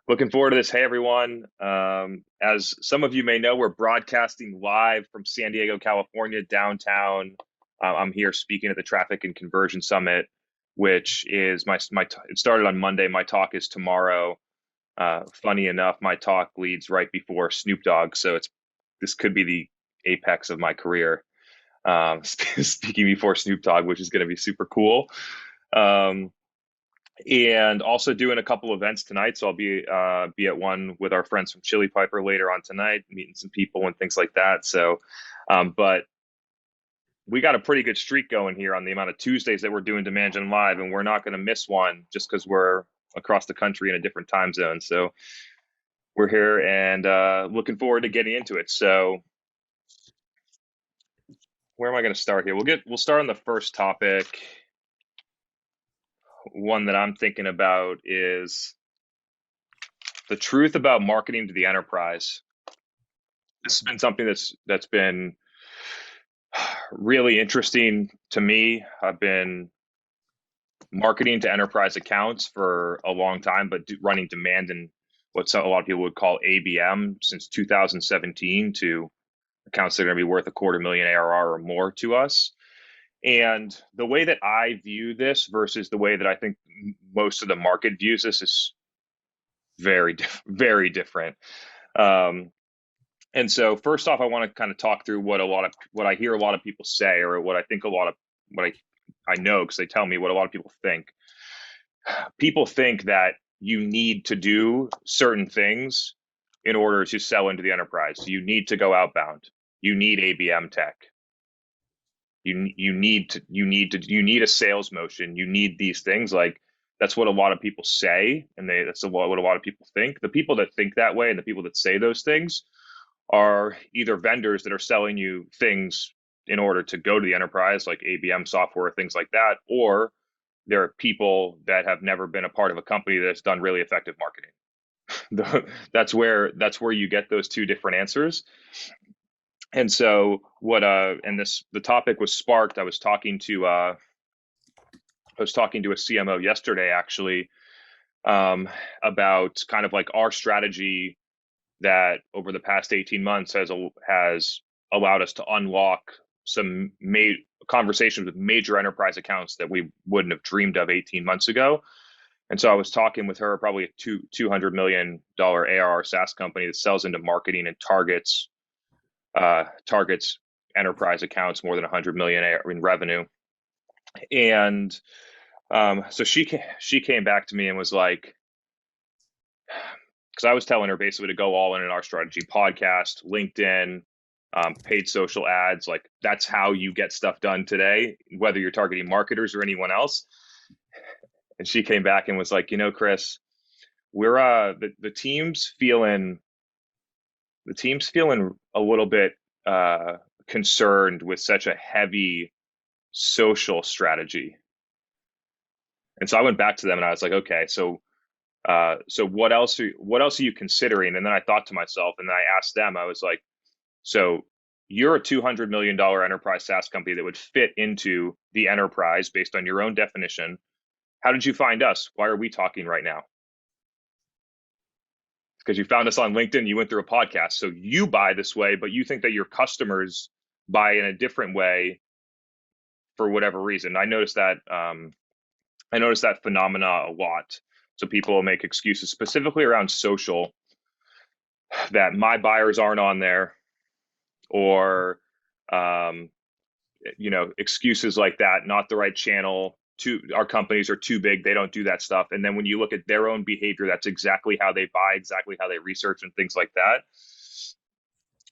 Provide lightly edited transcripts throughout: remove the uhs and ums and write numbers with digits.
Looking forward to this. Hey, everyone. As some of you may know, we're broadcasting live from San Diego, California, downtown. I'm here speaking at the Traffic and Conversion Summit, which is it started on Monday. My talk is tomorrow. Funny enough, my talk leads right before Snoop Dogg, so this could be the apex of my career. Speaking before Snoop Dogg, which is going to be super cool. Um, and also doing a couple events tonight. So I'll be at one with our friends from Chili Piper later on tonight, meeting some people and things like that. So, but we got a pretty good streak going here on the amount of Tuesdays that we're doing Demand Gen Live, and we're not going to miss one just because we're across the country in a different time zone. So we're here and looking forward to getting into it. So where am I going to start here? We'll start on the first topic. One that I'm thinking about is the truth about marketing to the enterprise. This has been something that's been really interesting to me. I've been marketing to enterprise accounts for a long time, but running demand in what a lot of people would call ABM since 2017 to accounts that are going to be worth $250,000 ARR or more to us. And the way that I view this versus the way that I think most of the market views this is very different. And so first off, I want to kind of talk through what I hear a lot of people say, or what I think what I know, because they tell me what a lot of people think. People think that you need to do certain things in order to sell into the enterprise. You need to go outbound. You need ABM tech. You need a sales motion. You need these things. Like, that's what a lot of people say, and that's what a lot of people think. The people that think that way and the people that say those things are either vendors that are selling you things in order to go to the enterprise, like ABM software, things like that, or there are people that have never been a part of a company that's done really effective marketing. That's where you get those two different answers. And so the topic was sparked. I was talking to a CMO yesterday, actually, about kind of like our strategy that over the past 18 months has allowed us to unlock some conversations with major enterprise accounts that we wouldn't have dreamed of 18 months ago. And so I was talking with her, probably a $200 million ARR SaaS company that sells into marketing and targets enterprise accounts more than 100 million in revenue. And so she came back to me and was like, because I was telling her basically to go all in our strategy: podcast, LinkedIn, paid social ads. Like, that's how you get stuff done today, whether you're targeting marketers or anyone else. And she came back and was like, Chris, we're the team's feeling a little bit concerned with such a heavy social strategy. And so I went back to them and I was like, okay, so what else are you considering? And then I thought to myself, and then I asked them, I was like, so you're a $200 million enterprise SaaS company that would fit into the enterprise based on your own definition. How did you find us? Why are we talking right now? Because you found us on LinkedIn, you went through a podcast. So you buy this way, but you think that your customers buy in a different way for whatever reason. I noticed that phenomena a lot. So people will make excuses specifically around social, that my buyers aren't on there, or excuses like that, not the right channel. Our companies are too big, they don't do that stuff. And then when you look at their own behavior, that's exactly how they buy, exactly how they research, and things like that.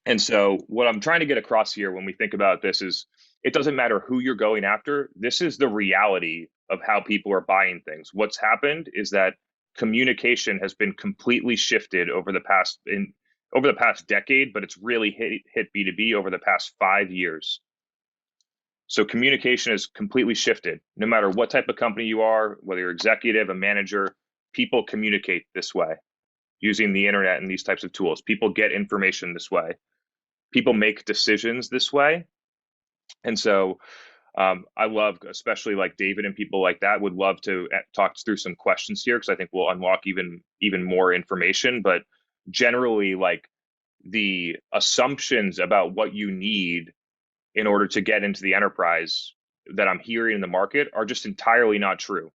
And so what I'm trying to get across here when we think about this is, it doesn't matter who you're going after. This is the reality of how people are buying things. What's happened is that communication has been completely shifted over the past decade, but it's really hit B2B over the past 5 years. So communication is completely shifted. No matter what type of company you are, whether you're executive, a manager, people communicate this way using the internet and these types of tools. People get information this way. People make decisions this way. And so I love, especially like David and people like that, would love to talk through some questions here because I think we'll unlock even more information. But generally, like the assumptions about what you need in order to get into the enterprise that I'm hearing in the market are just entirely not true.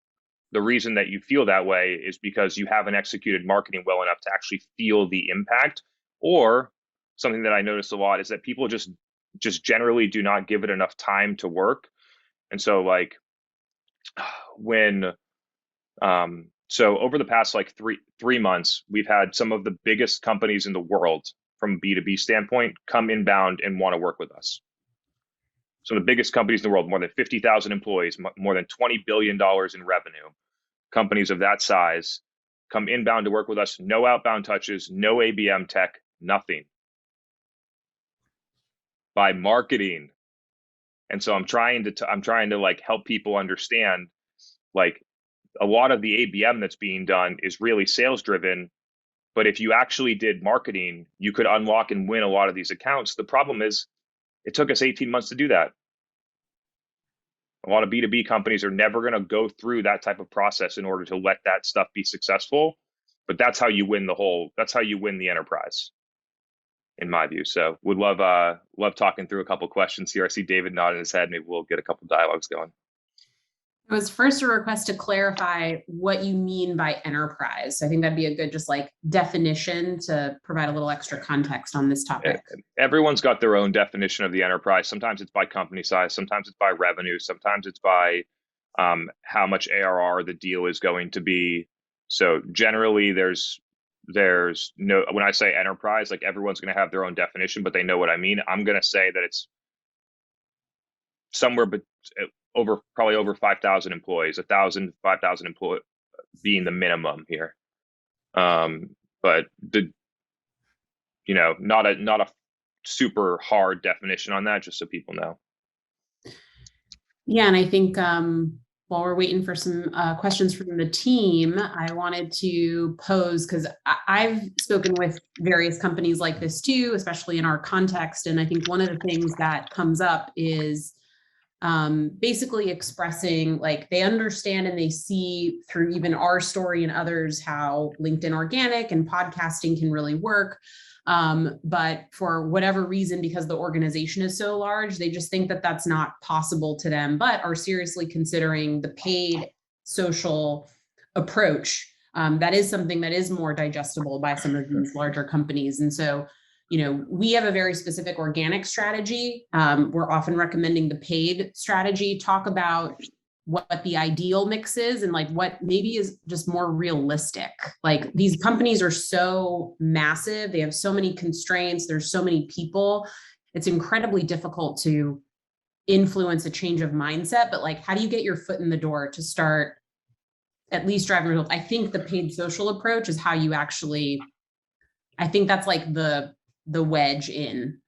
The reason that you feel that way is because you haven't executed marketing well enough to actually feel the impact. Or something that I notice a lot is that people just generally do not give it enough time to work. And so like when so over the past like three months, we've had some of the biggest companies in the world from a B2B standpoint come inbound and want to work with us. So the biggest companies in the world, more than 50,000 employees, more than $20 billion in revenue, companies of that size come inbound to work with us. No outbound touches, no ABM tech, nothing. By marketing. And so I'm trying to like help people understand, like, a lot of the ABM that's being done is really sales driven. But if you actually did marketing, you could unlock and win a lot of these accounts. The problem is it took us 18 months to do that. A lot of B2B companies are never going to go through that type of process in order to let that stuff be successful. But that's how you win that's how you win the enterprise, in my view. So would love talking through a couple questions here. I see David nodding his head. Maybe we'll get a couple dialogues going. It was first a request to clarify what you mean by enterprise. So I think that'd be a good just like definition to provide a little extra context on this topic. Everyone's got their own definition of the enterprise. Sometimes it's by company size, sometimes it's by revenue, sometimes it's by how much ARR the deal is going to be. So generally there's no, when I say enterprise, like everyone's going to have their own definition, but they know what I mean. I'm going to say that it's somewhere probably over 5,000 employees, 1,000, 5,000 employees being the minimum here. But not a super hard definition on that, just so people know. Yeah, and I think while we're waiting for some questions from the team, I wanted to pose, because I've spoken with various companies like this too, especially in our context. And I think one of the things that comes up is basically expressing like they understand and they see through even our story and others how LinkedIn organic and podcasting can really work. But for whatever reason, because the organization is so large, they just think that that's not possible to them, but are seriously considering the paid social approach. That is something that is more digestible by some of these larger companies. And so we have a very specific organic strategy. We're often recommending the paid strategy. Talk about what the ideal mix is and like what maybe is just more realistic. Like these companies are so massive. They have so many constraints. There's so many people. It's incredibly difficult to influence a change of mindset, but like, how do you get your foot in the door to start at least driving results? I think the paid social approach is how you actually, I think that's like the wedge in.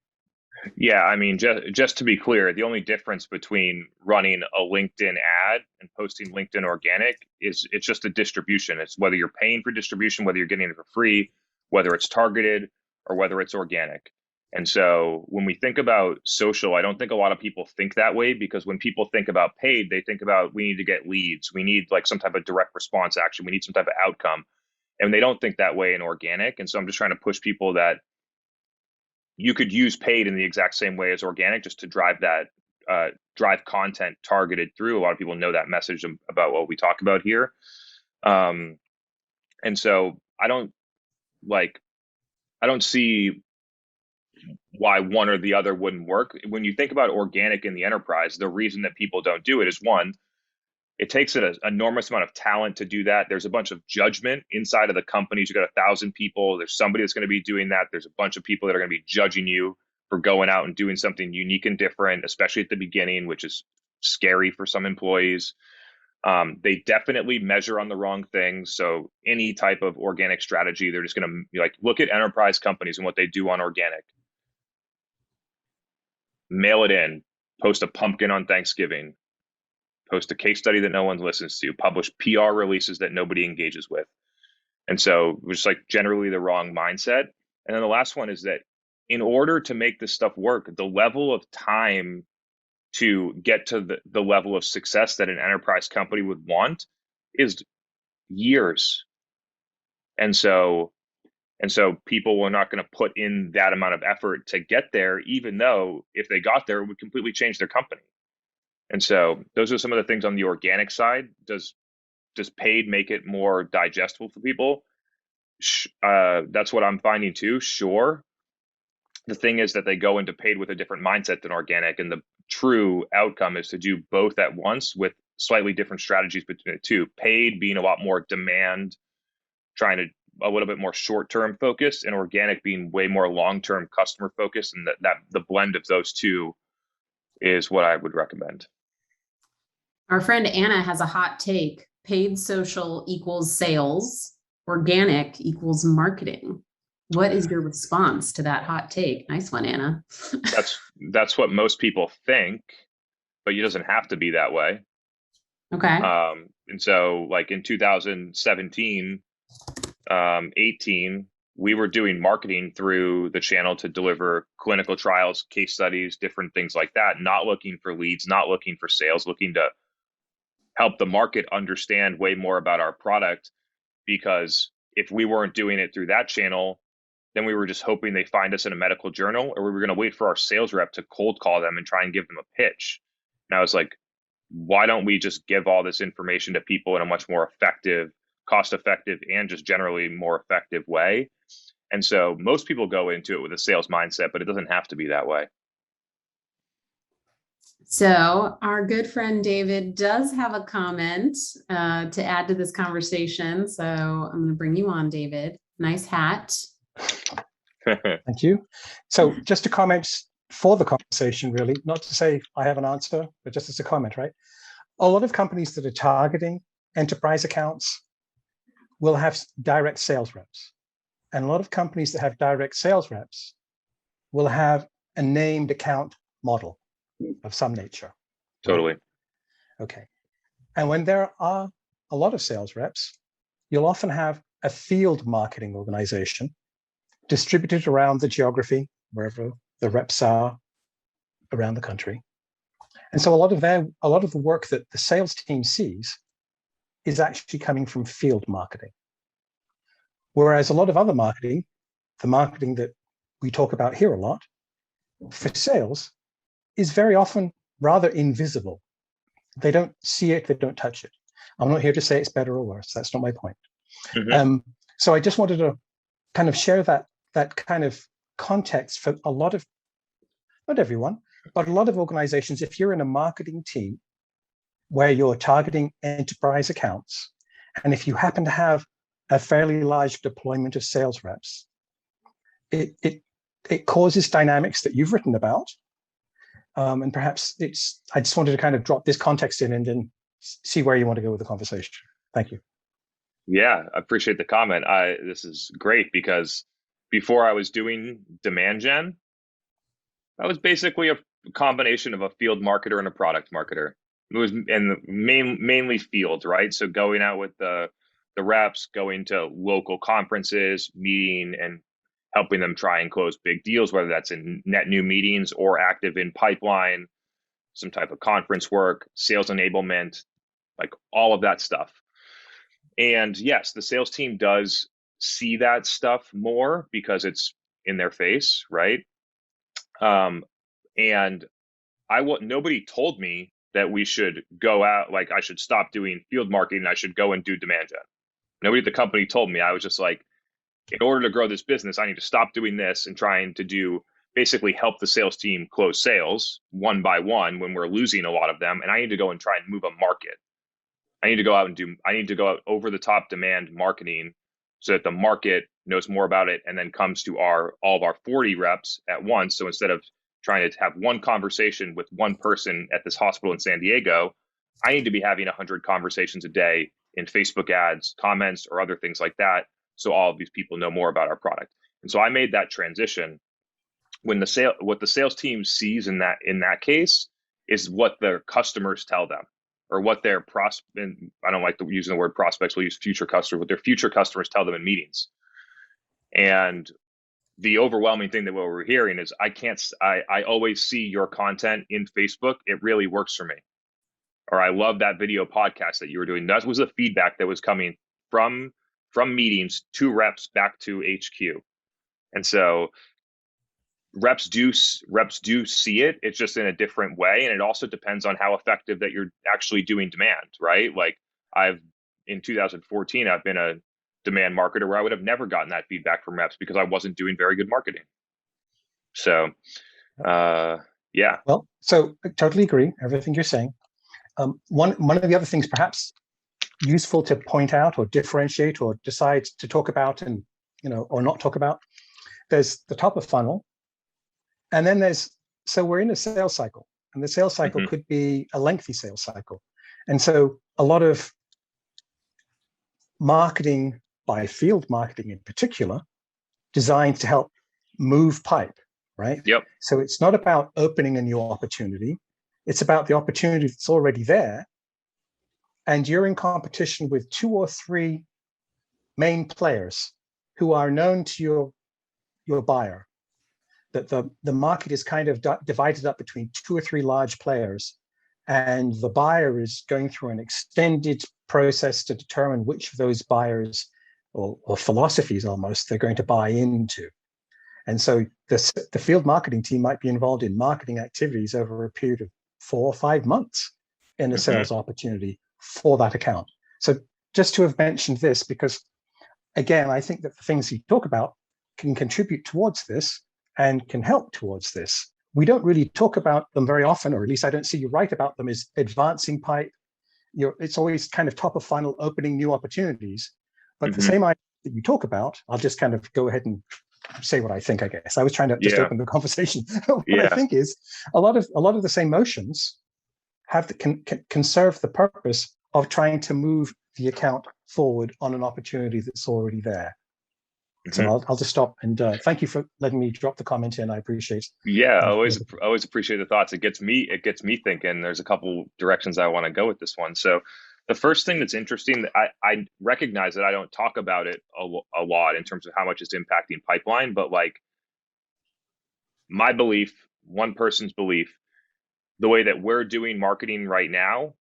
Yeah, I mean, just to be clear, the only difference between running a LinkedIn ad and posting LinkedIn organic is it's just a distribution. It's whether you're paying for distribution, whether you're getting it for free, whether it's targeted, or whether it's organic. And so when we think about social, I don't think a lot of people think that way, because when people think about paid, they think about we need to get leads. We need like some type of direct response action. We need some type of outcome. And they don't think that way in organic. And so I'm just trying to push people that you could use paid in the exact same way as organic, just to drive that, drive content targeted through. A lot of people know that message about what we talk about here. And so I don't see why one or the other wouldn't work. When you think about organic in the enterprise, the reason that people don't do it is one, it takes an enormous amount of talent to do that. There's a bunch of judgment inside of the companies. You got 1,000 people. There's somebody that's going to be doing that. There's a bunch of people that are going to be judging you for going out and doing something unique and different, especially at the beginning, which is scary for some employees. They definitely measure on the wrong things. So any type of organic strategy, they're just going to be like, look at enterprise companies and what they do on organic. Mail it in, post a pumpkin on Thanksgiving, post a case study that no one listens to, publish PR releases that nobody engages with. And so it's like generally the wrong mindset. And then the last one is that in order to make this stuff work, the level of time to get to the level of success that an enterprise company would want is years. And so people were not going to put in that amount of effort to get there, even though if they got there, it would completely change their company. And so those are some of the things on the organic side. Does paid make it more digestible for people? That's what I'm finding too. Sure. The thing is that they go into paid with a different mindset than organic. And the true outcome is to do both at once with slightly different strategies between the two. Paid being a lot more demand, trying to a little bit more short-term focused, and organic being way more long-term customer focused. And that the blend of those two is what I would recommend. Our friend Anna has a hot take. Paid social equals sales. Organic equals marketing. What is your response to that hot take? Nice one, Anna. That's what most people think, but it doesn't have to be that way. Okay. And so like in 2017, 18, we were doing marketing through the channel to deliver clinical trials, case studies, different things like that, not looking for leads, not looking for sales, looking to help the market understand way more about our product. Because if we weren't doing it through that channel, then we were just hoping they find us in a medical journal, or we were going to wait for our sales rep to cold call them and try and give them a pitch. And I was like, why don't we just give all this information to people in a much more effective, cost-effective, and just generally more effective way? And so most people go into it with a sales mindset, but it doesn't have to be that way. So our good friend David does have a comment to add to this conversation. So I'm going to bring you on, David. Nice hat. Thank you. So just a comment for the conversation, really, not to say I have an answer, but just as a comment, right? A lot of companies that are targeting enterprise accounts will have direct sales reps. And a lot of companies that have direct sales reps will have a named account model of some nature. Totally. Okay. And when there are a lot of sales reps, you'll often have a field marketing organization distributed around the geography, wherever the reps are around the country. And so a lot of the work that the sales team sees is actually coming from field marketing. Whereas a lot of other marketing, the marketing that we talk about here a lot, for sales, is very often rather invisible. They don't see it, they don't touch it. I'm not here to say it's better or worse. That's not my point. Mm-hmm. So I just wanted to kind of share that kind of context for a lot of, not everyone, but a lot of organizations. If you're in a marketing team where you're targeting enterprise accounts, and if you happen to have a fairly large deployment of sales reps, it causes dynamics that you've written about. And perhaps I just wanted to kind of drop this context in and then see where you want to go with the conversation. Thank you. Yeah, I appreciate the comment. This is great because before I was doing demand gen, I was basically a combination of a field marketer and a product marketer. It was mainly field, right? So going out with the reps, going to local conferences, meeting and helping them try and close big deals, whether that's in net new meetings or active in pipeline, some type of conference work, sales enablement, like all of that stuff. And yes, the sales team does see that stuff more because it's in their face, right? And nobody told me that we should go out, like I should stop doing field marketing and I should go and do demand gen. Nobody at the company told me. I was just like, in order to grow this business, I need to stop doing this and trying to basically help the sales team close sales one by one when we're losing a lot of them. And I need to go and try and move a market. I need to go out over the top demand marketing so that the market knows more about it and then comes to all of our 40 reps at once. So instead of trying to have one conversation with one person at this hospital in San Diego, I need to be having 100 conversations a day in Facebook ads, comments, or other things like that. So all of these people know more about our product. And so I made that transition. When what the sales team sees in that case is what their customers tell them, or what their I don't like using the word prospects, we'll use future customers, what their future customers tell them in meetings. And the overwhelming thing that what we're hearing is I always see your content in Facebook. It really works for me. Or I love that video podcast that you were doing. That was the feedback that was coming from meetings to reps back to HQ. And so reps do see it. It's just in a different way. And it also depends on how effective that you're actually doing demand, right? Like in 2014, I've been a demand marketer where I would have never gotten that feedback from reps because I wasn't doing very good marketing. So, yeah. Well, so I totally agree, everything you're saying. One of the other things perhaps useful to point out or differentiate or decide to talk about and, or not talk about, there's the top of funnel. And then so we're in a sales cycle, and the sales cycle could be a lengthy sales cycle. And so a lot of marketing, by field marketing in particular, designed to help move pipe, right? Yep. So it's not about opening a new opportunity. It's about the opportunity that's already there. And you're in competition with 2 or 3 main players who are known to your buyer. That the market is kind of divided up between 2 or 3 large players, and the buyer is going through an extended process to determine which of those buyers or philosophies almost they're going to buy into. And so the field marketing team might be involved in marketing activities over a period of 4 or 5 months in a sales opportunity for that account. So just to have mentioned this, because again, I think that the things you talk about can contribute towards this and can help towards this. We don't really talk about them very often, or at least I don't see you write about them as advancing pipe. It's always kind of top of funnel, opening new opportunities. But the same idea that you talk about, I'll just kind of go ahead and say what I think, I guess. I was trying to just open the conversation. What I think is a lot of the same motions can serve the purpose of trying to move the account forward on an opportunity that's already there. So I'll just stop and thank you for letting me drop the comment in. I appreciate it. Yeah, I always appreciate the thoughts. It gets me thinking. There's a couple directions I want to go with this one. So the first thing that's interesting, I recognize that I don't talk about it a lot in terms of how much it's impacting pipeline, but like my belief, one person's belief, the way that we're doing marketing right now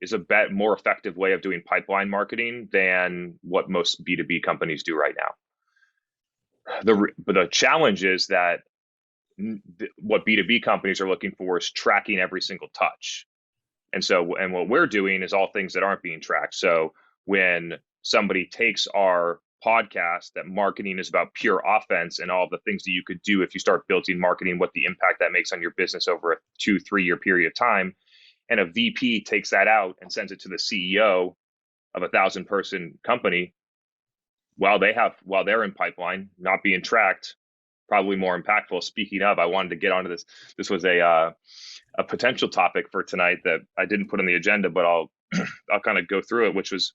is a more effective way of doing pipeline marketing than what most B2B companies do right now. But the challenge is that what B2B companies are looking for is tracking every single touch. And what we're doing is all things that aren't being tracked. So when somebody takes our podcast, that marketing is about pure offense and all the things that you could do if you start building marketing, what the impact that makes on your business over a 2-3 year period of time. And a VP takes that out and sends it to the CEO of a 1,000-person company while they're in pipeline, not being tracked, probably more impactful. Speaking of, I wanted to get onto this. This was a potential topic for tonight that I didn't put on the agenda, but I'll kind of go through it, which was,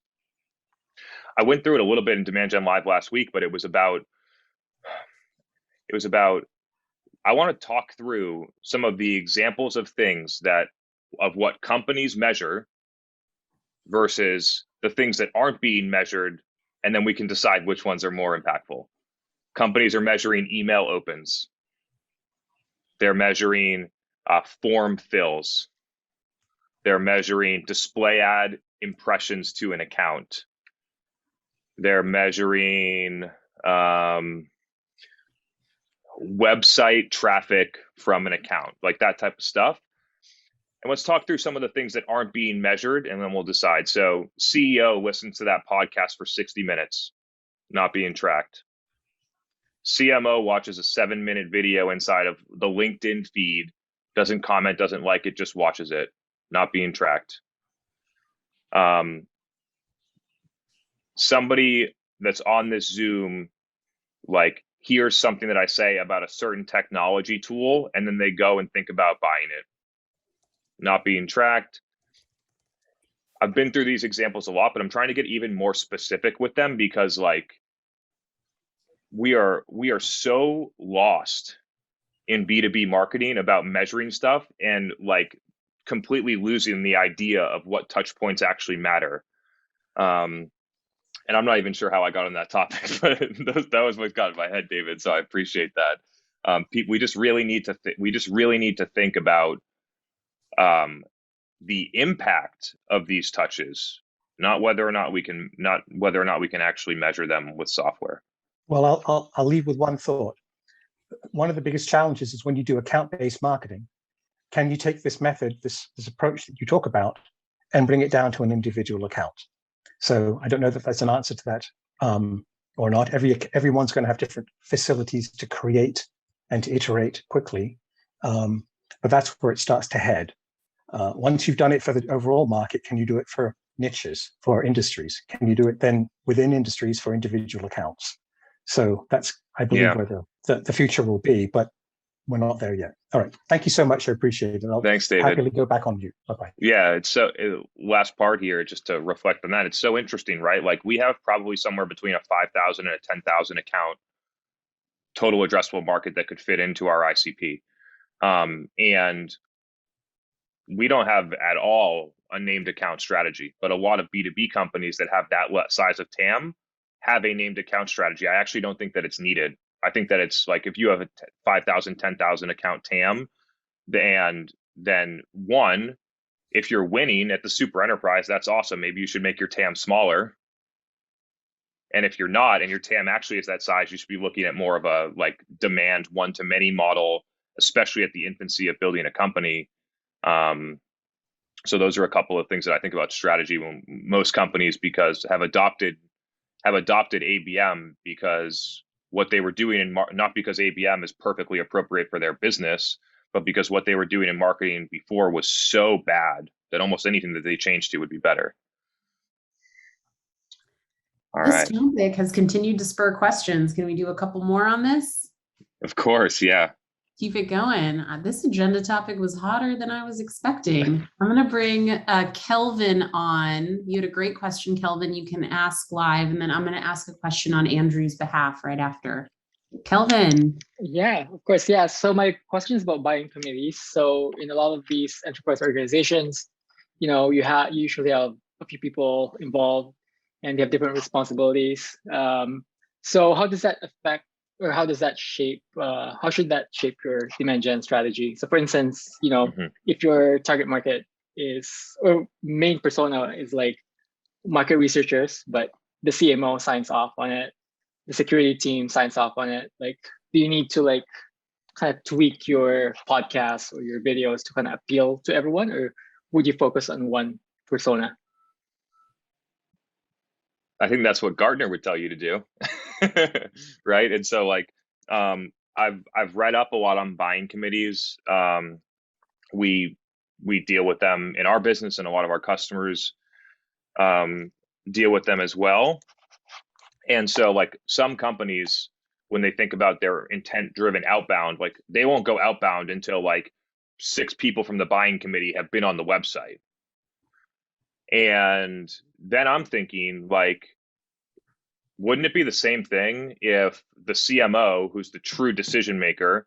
I went through it a little bit in Demand Gen Live last week, but it was about, I want to talk through some of the examples of things of what companies measure versus the things that aren't being measured. And then we can decide which ones are more impactful. Companies are measuring email opens. They're measuring form fills. They're measuring display ad impressions to an account. They're measuring website traffic from an account, like that type of stuff. And let's talk through some of the things that aren't being measured, and then we'll decide. So CEO listens to that podcast for 60 minutes, not being tracked. CMO watches a 7-minute video inside of the LinkedIn feed, doesn't comment, doesn't like it, just watches it, not being tracked. Somebody that's on this Zoom, like, hears something that I say about a certain technology tool, and then they go and think about buying it, not being tracked. I've been through these examples a lot, but I'm trying to get even more specific with them because, like, we are so lost in B2B marketing about measuring stuff and like completely losing the idea of what touch points actually matter. And I'm not even sure how I got on that topic, but that was what got in my head, David. So I appreciate that. We just really need to think about the impact of these touches, not whether or not we can actually measure them with software. Well, I'll leave with one thought. One of the biggest challenges is when you do account-based marketing, can you take this method, this approach that you talk about, and bring it down to an individual account? So I don't know that that's an answer to that or not. Everyone's going to have different facilities to create and to iterate quickly, but that's where it starts to head. Once you've done it for the overall market, can you do it for niches, for industries? Can you do it then within industries for individual accounts? So that's, I believe, where the future will be, but we're not there yet. All right. Thank you so much. I appreciate it. Thanks, David. Happily go back on you. Bye-bye. Yeah, it's last part here, just to reflect on that. It's so interesting, right? Like we have probably somewhere between a 5,000 and a 10,000 account total addressable market that could fit into our ICP. And we don't have at all a named account strategy, but a lot of B2B companies that have that size of TAM have a named account strategy. I actually don't think that it's needed. I think that it's like if you have a 5,000, 10,000 account TAM, and then one, if you're winning at the super enterprise, that's awesome. Maybe you should make your TAM smaller. And if you're not, and your TAM actually is that size, you should be looking at more of a like demand one-to-many model, especially at the infancy of building a company. So those are a couple of things that I think about strategy when most companies have adopted ABM because what they were doing not because ABM is perfectly appropriate for their business, but because what they were doing in marketing before was so bad that almost anything that they changed to would be better. All right. This topic has continued to spur questions. Can we do a couple more on this? Of course, yeah. Keep it going. This agenda topic was hotter than I was expecting. I'm going to bring Kelvin on. You had a great question, Kelvin. You can ask live, and then I'm going to ask a question on Andrew's behalf right after. Kelvin. Yeah, of course. Yeah. So my question is about buying committees. So in a lot of these enterprise organizations, you usually have a few people involved, and they have different responsibilities. So how does that affect, or how does that shape, how should that shape your demand gen strategy? So for instance, if your target market or main persona is like market researchers, but the CMO signs off on it, the security team signs off on it, like, do you need to like kind of tweak your podcast or your videos to kind of appeal to everyone, or would you focus on one persona? I think that's what Gartner would tell you to do. Right. And so like, I've read up a lot on buying committees. We deal with them in our business, and a lot of our customers deal with them as well. And so like some companies, when they think about their intent driven outbound, like they won't go outbound until like 6 people from the buying committee have been on the website. And then I'm thinking, like, wouldn't it be the same thing if the CMO, who's the true decision maker,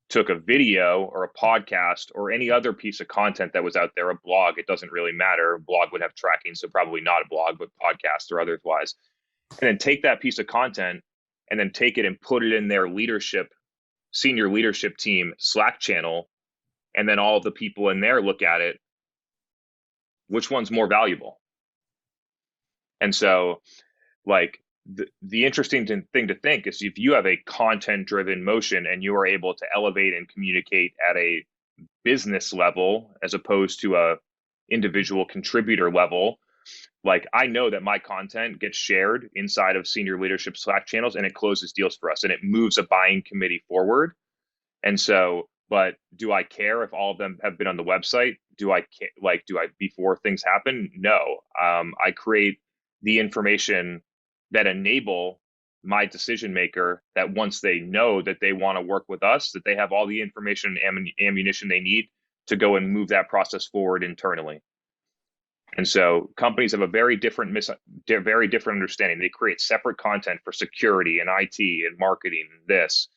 took a video or a podcast or any other piece of content that was out there, a blog, it doesn't really matter. A blog would have tracking, so probably not a blog, but podcast or otherwise. And then take that piece of content and then take it and put it in their senior leadership team Slack channel. And then all of the people in there look at it. Which one's more valuable? And so like the interesting thing to think is if you have a content driven motion and you are able to elevate and communicate at a business level as opposed to a individual contributor level, like I know that my content gets shared inside of senior leadership Slack channels and it closes deals for us and it moves a buying committee forward. And so, but do I care if all of them have been on the website? Do I before things happen? No. I create the information that enable my decision maker that once they know that they want to work with us, that they have all the information and ammunition they need to go and move that process forward internally. And so companies have a very different understanding. They create separate content for security and IT and marketing and this,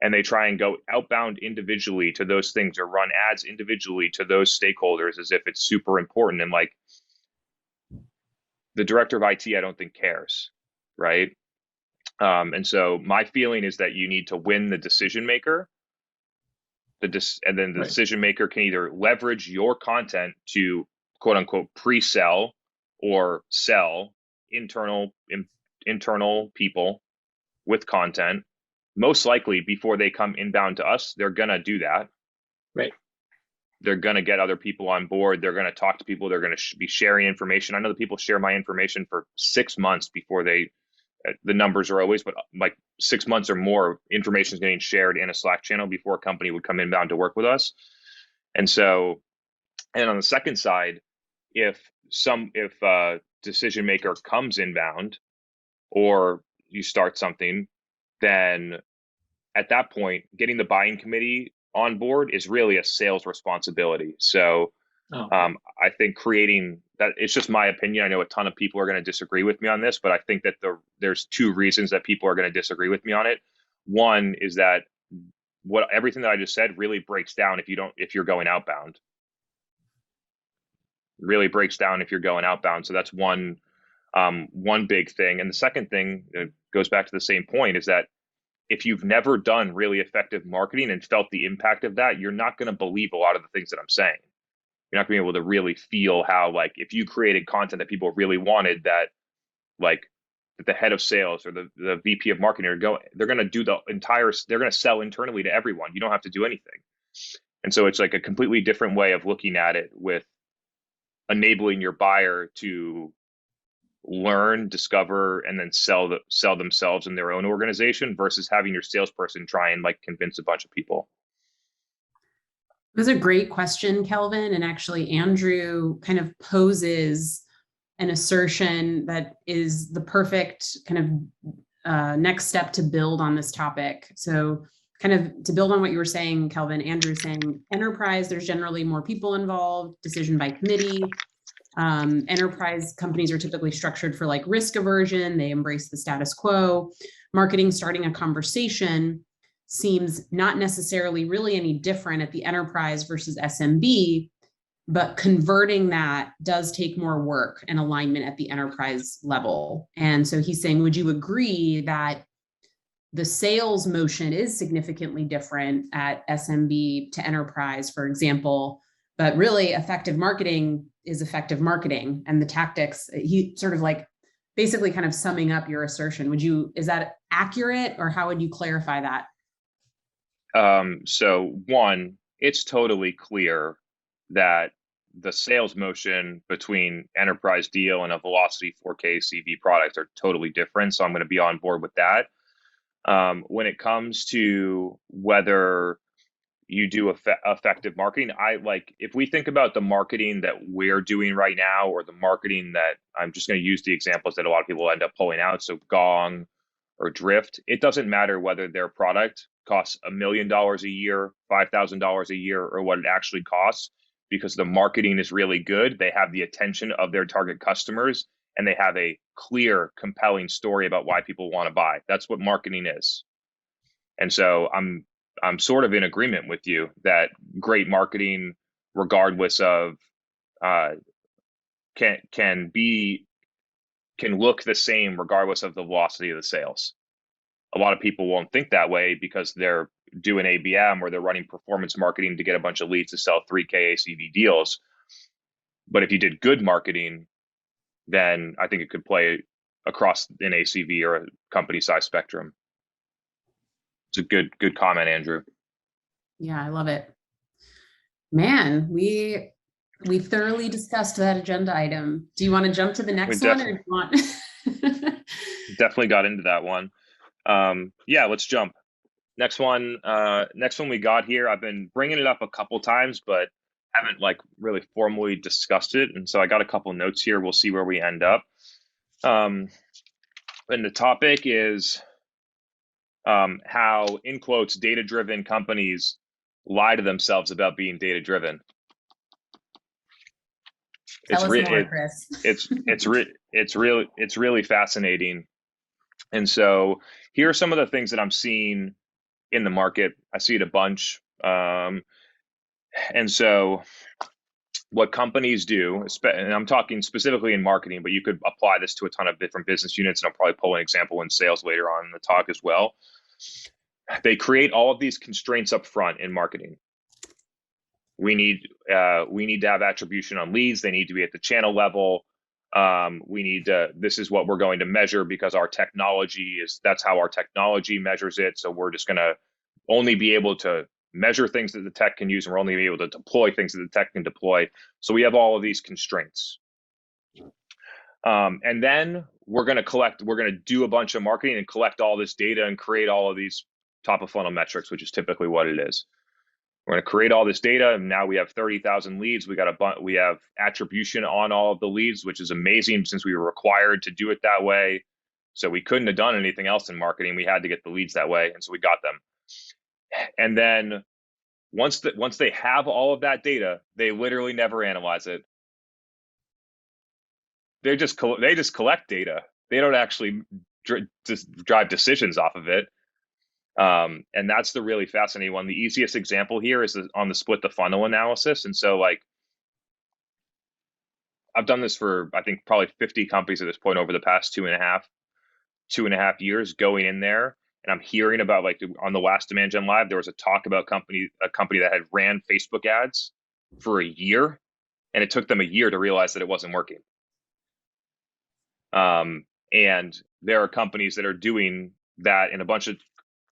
and they try and go outbound individually to those things or run ads individually to those stakeholders as if it's super important. And like, the director of IT, I don't think cares, right? And so my feeling is that you need to win the decision maker. And then the Right. decision maker can either leverage your content to quote unquote pre-sell or sell internal people with content. Most likely before they come inbound to us, they're going to do that. Right. They're going to get other people on board. They're going to talk to people. They're going to be sharing information. I know that people share my information for 6 months before they, the numbers are always, but like 6 months or more, information is getting shared in a Slack channel before a company would come inbound to work with us. And so, and on the second side, if a decision maker comes inbound or you start something, then at that point, getting the buying committee on board is really a sales responsibility. So I think creating that, it's just my opinion. I know a ton of people are going to disagree with me on this, but I think that there's 2 reasons that people are going to disagree with me on it. One is that everything that I just said really breaks down if you're going outbound. Really breaks down if you're going outbound. So that's one big thing. And the second thing, it goes back to the same point, is that if you've never done really effective marketing and felt the impact of that, you're not going to believe a lot of the things that I'm saying. You're not going to be able to really feel how, like, if you created content that people really wanted, that like the head of sales or the VP of marketing they're going to do they're going to sell internally to everyone. You don't have to do anything. And so it's like a completely different way of looking at it, with enabling your buyer to learn, discover, and then sell themselves in their own organization versus having your salesperson try and like convince a bunch of people. It was a great question, Kelvin. And actually, Andrew kind of poses an assertion that is the perfect kind of next step to build on this topic. So kind of to build on what you were saying, Kelvin, Andrew's saying enterprise, there's generally more people involved, decision by committee. Enterprise companies are typically structured for like risk aversion. They embrace the status quo. Marketing starting a conversation seems not necessarily really any different at the enterprise versus SMB, but converting that does take more work and alignment at the enterprise level. And so he's saying, would you agree that the sales motion is significantly different at SMB to enterprise, for example, but really effective marketing is effective marketing, and the tactics, he sort of like basically kind of summing up your assertion. Is that accurate, or how would you clarify that? So one, it's totally clear that the sales motion between enterprise deal and a velocity 4K CV product are totally different. So I'm going to be on board with that. When it comes to whether you do effective marketing, if we think about the marketing that we're doing right now, or the marketing that, I'm just going to use the examples that a lot of people end up pulling out. So Gong or Drift, it doesn't matter whether their product costs $1 million a year, $5,000 a year, or what it actually costs, because the marketing is really good. They have the attention of their target customers, and they have a clear, compelling story about why people want to buy. That's what marketing is. And so I'm sort of in agreement with you that great marketing, regardless of, can look the same regardless of the velocity of the sales. A lot of people won't think that way because they're doing ABM or they're running performance marketing to get a bunch of leads to sell 3K ACV deals. But if you did good marketing, then I think it could play across an ACV or a company size spectrum. It's a good comment, Andrew. Yeah, I love it. Man, we thoroughly discussed that agenda item. Do you want to jump to the next one, or do you want? Definitely got into that one. Yeah, let's jump. Next one we got here. I've been bringing it up a couple times, but haven't like really formally discussed it. And so I got a couple notes here. We'll see where we end up. And the topic is how, in quotes, data-driven companies lie to themselves about being data-driven. Tell us more, Chris. It's really fascinating. And so here are some of the things that I'm seeing in the market. I see it a bunch. And so what companies do, and I'm talking specifically in marketing, but you could apply this to a ton of different business units, and I'll probably pull an example in sales later on in the talk as well. They create all of these constraints up front in marketing. We need to have attribution on leads. They need to be at the channel level. This is what we're going to measure because that's how our technology measures it. So we're just going to only be able to measure things that the tech can use, and we're only be able to deploy things that the tech can deploy. So we have all of these constraints. And then we're going to do a bunch of marketing and collect all this data and create all of these top of funnel metrics, which is typically what it is. We're going to create all this data, and now we have 30,000 leads. We have attribution on all of the leads, which is amazing since we were required to do it that way. So we couldn't have done anything else in marketing. We had to get the leads that way, and so we got them. And then once they have all of that data, they literally never analyze it. They just collect data. They don't actually drive decisions off of it. And that's the really fascinating one. The easiest example here is on the split the funnel analysis. And so like, I've done this for, I think, probably 50 companies at this point over the past two and a half years, going in there. And I'm hearing about, like, on the last Demand Gen Live, there was a talk about a company that had ran Facebook ads for a year, and it took them a year to realize that it wasn't working. And there are companies that are doing that in a bunch of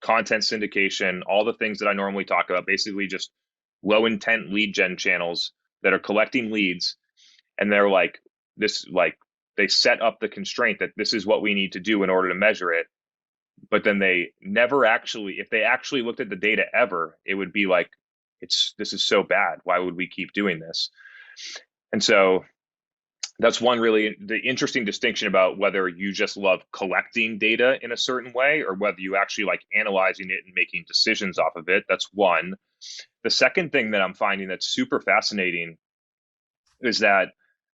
content syndication, all the things that I normally talk about, basically just low intent lead gen channels that are collecting leads. And they're like, they set up the constraint that this is what we need to do in order to measure it. But then they never actually, if they actually looked at the data ever, it would be like, this is so bad. Why would we keep doing this? And so that's one really the interesting distinction about whether you just love collecting data in a certain way or whether you actually like analyzing it and making decisions off of it. That's one. The second thing that I'm finding that's super fascinating is that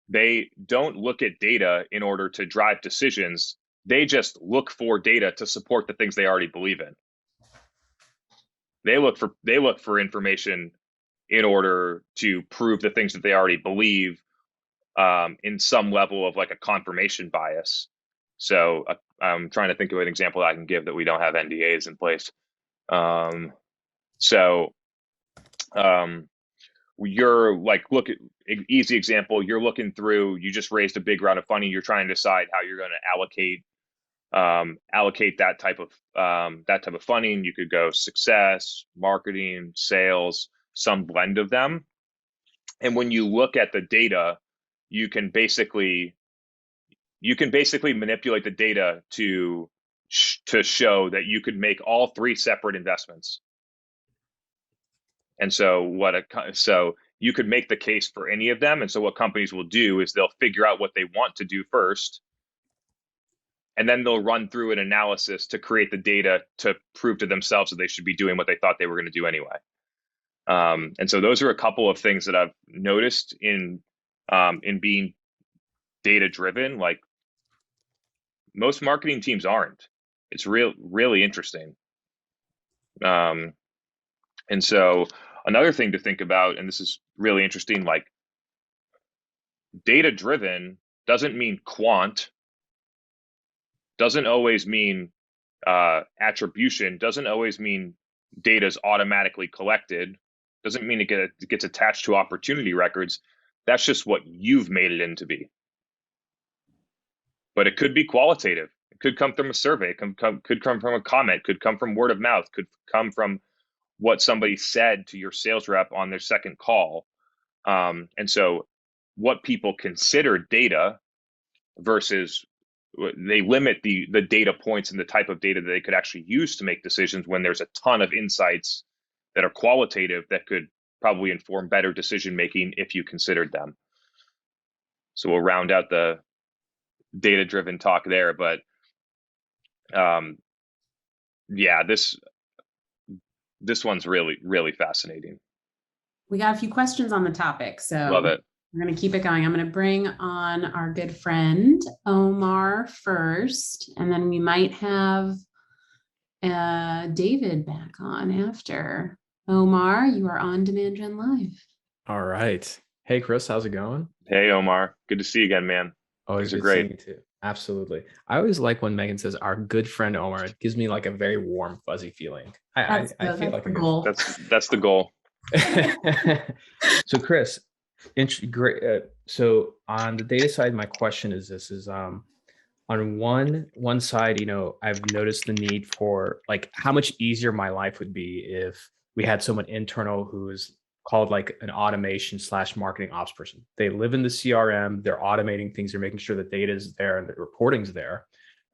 they don't look at data in order to drive decisions. They just look for data to support the things they already believe in. They look for information in order to prove the things that they already believe, in some level of like a confirmation bias. So I'm trying to think of an example that I can give that we don't have NDAs in place. You're like, look at easy example. You're looking through, you just raised a big round of funding. You're trying to decide how you're going to allocate that type of funding. You could go success, marketing, sales, some blend of them. And when you look at the data, you can basically manipulate the data to show that you could make all three separate investments. And so you could make the case for any of them. And so what companies will do is they'll figure out what they want to do first, and then they'll run through an analysis to create the data to prove to themselves that they should be doing what they thought they were going to do anyway. And so those are a couple of things that I've noticed in being data driven. Like, most marketing teams aren't. It's really interesting. And so another thing to think about, and this is really interesting, like, data driven doesn't mean quant, doesn't always mean attribution, doesn't always mean data's automatically collected, doesn't mean it gets attached to opportunity records. That's just what you've made it into be. But it could be qualitative. It could come from a survey, could come from a comment, could come from word of mouth, could come from what somebody said to your sales rep on their second call. And so what people consider data versus they limit the data points and the type of data that they could actually use to make decisions, when there's a ton of insights that are qualitative that could probably inform better decision making if you considered them. So we'll round out the data driven talk there, but yeah, this one's really fascinating. We got a few questions on the topic, so love it. We're going to keep it going. I'm going to bring on our good friend Omar first, and then we might have David back on after. Omar, you are on Demand Gen Live. All right. Hey Chris, how's it going? Hey Omar, good to see you again, man. Always Things are good seeing great. you too. Absolutely. I always like when Megan says our good friend Omar. It gives me like a very warm, fuzzy feeling. I feel That's like the a good goal. That's the goal. So Chris, great. So on the data side, my question is this is on one side, I've noticed the need for like how much easier my life would be if we had someone internal who is called like an automation slash marketing ops person. They live in the CRM, they're automating things, they're making sure the data is there and the reporting's there,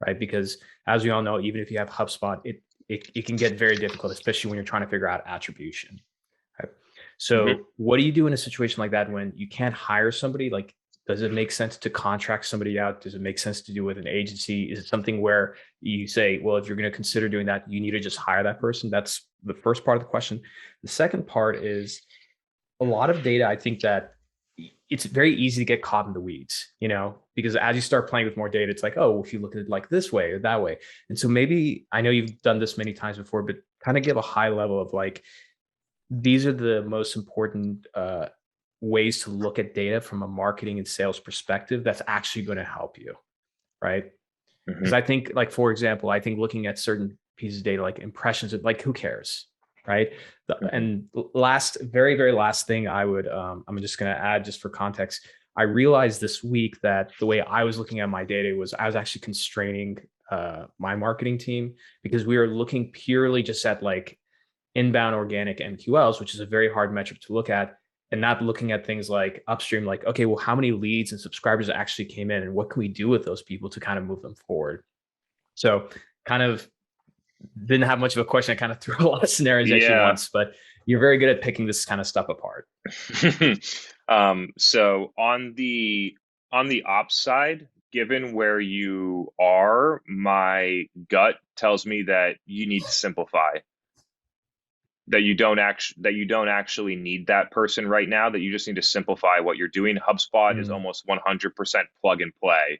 right? Because as we all know, even if you have HubSpot, it can get very difficult, especially when you're trying to figure out attribution. Right? So what do you do in a situation like that when you can't hire somebody? Like, does it make sense to contract somebody out? Does it make sense to do with an agency? Is it something where you say, well, if you're going to consider doing that, you need to just hire that person? That's the first part of the question. The second part is a lot of data. I think that it's very easy to get caught in the weeds, because as you start playing with more data, it's like, oh, well, if you look at it like this way or that way. And so maybe I know you've done this many times before, but kind of give a high level of like, these are the most important ways to look at data from a marketing and sales perspective that's actually going to help you, right? Because I think, like, for example, I think looking at certain pieces of data, like impressions, like who cares, right? And very, very last thing I'm just going to add just for context. I realized this week that the way I was looking at my data was I was actually constraining my marketing team because we were looking purely just at like inbound organic MQLs, which is a very hard metric to look at, and not looking at things like upstream, like, okay, well, how many leads and subscribers actually came in and what can we do with those people to kind of move them forward? So kind of didn't have much of a question. I kind of threw a lot of scenarios at you once, but you're very good at picking this kind of stuff apart. So on the ops side, given where you are, my gut tells me that you need to simplify. That you don't actually need that person right now, that you just need to simplify what you're doing. HubSpot is almost 100% plug and play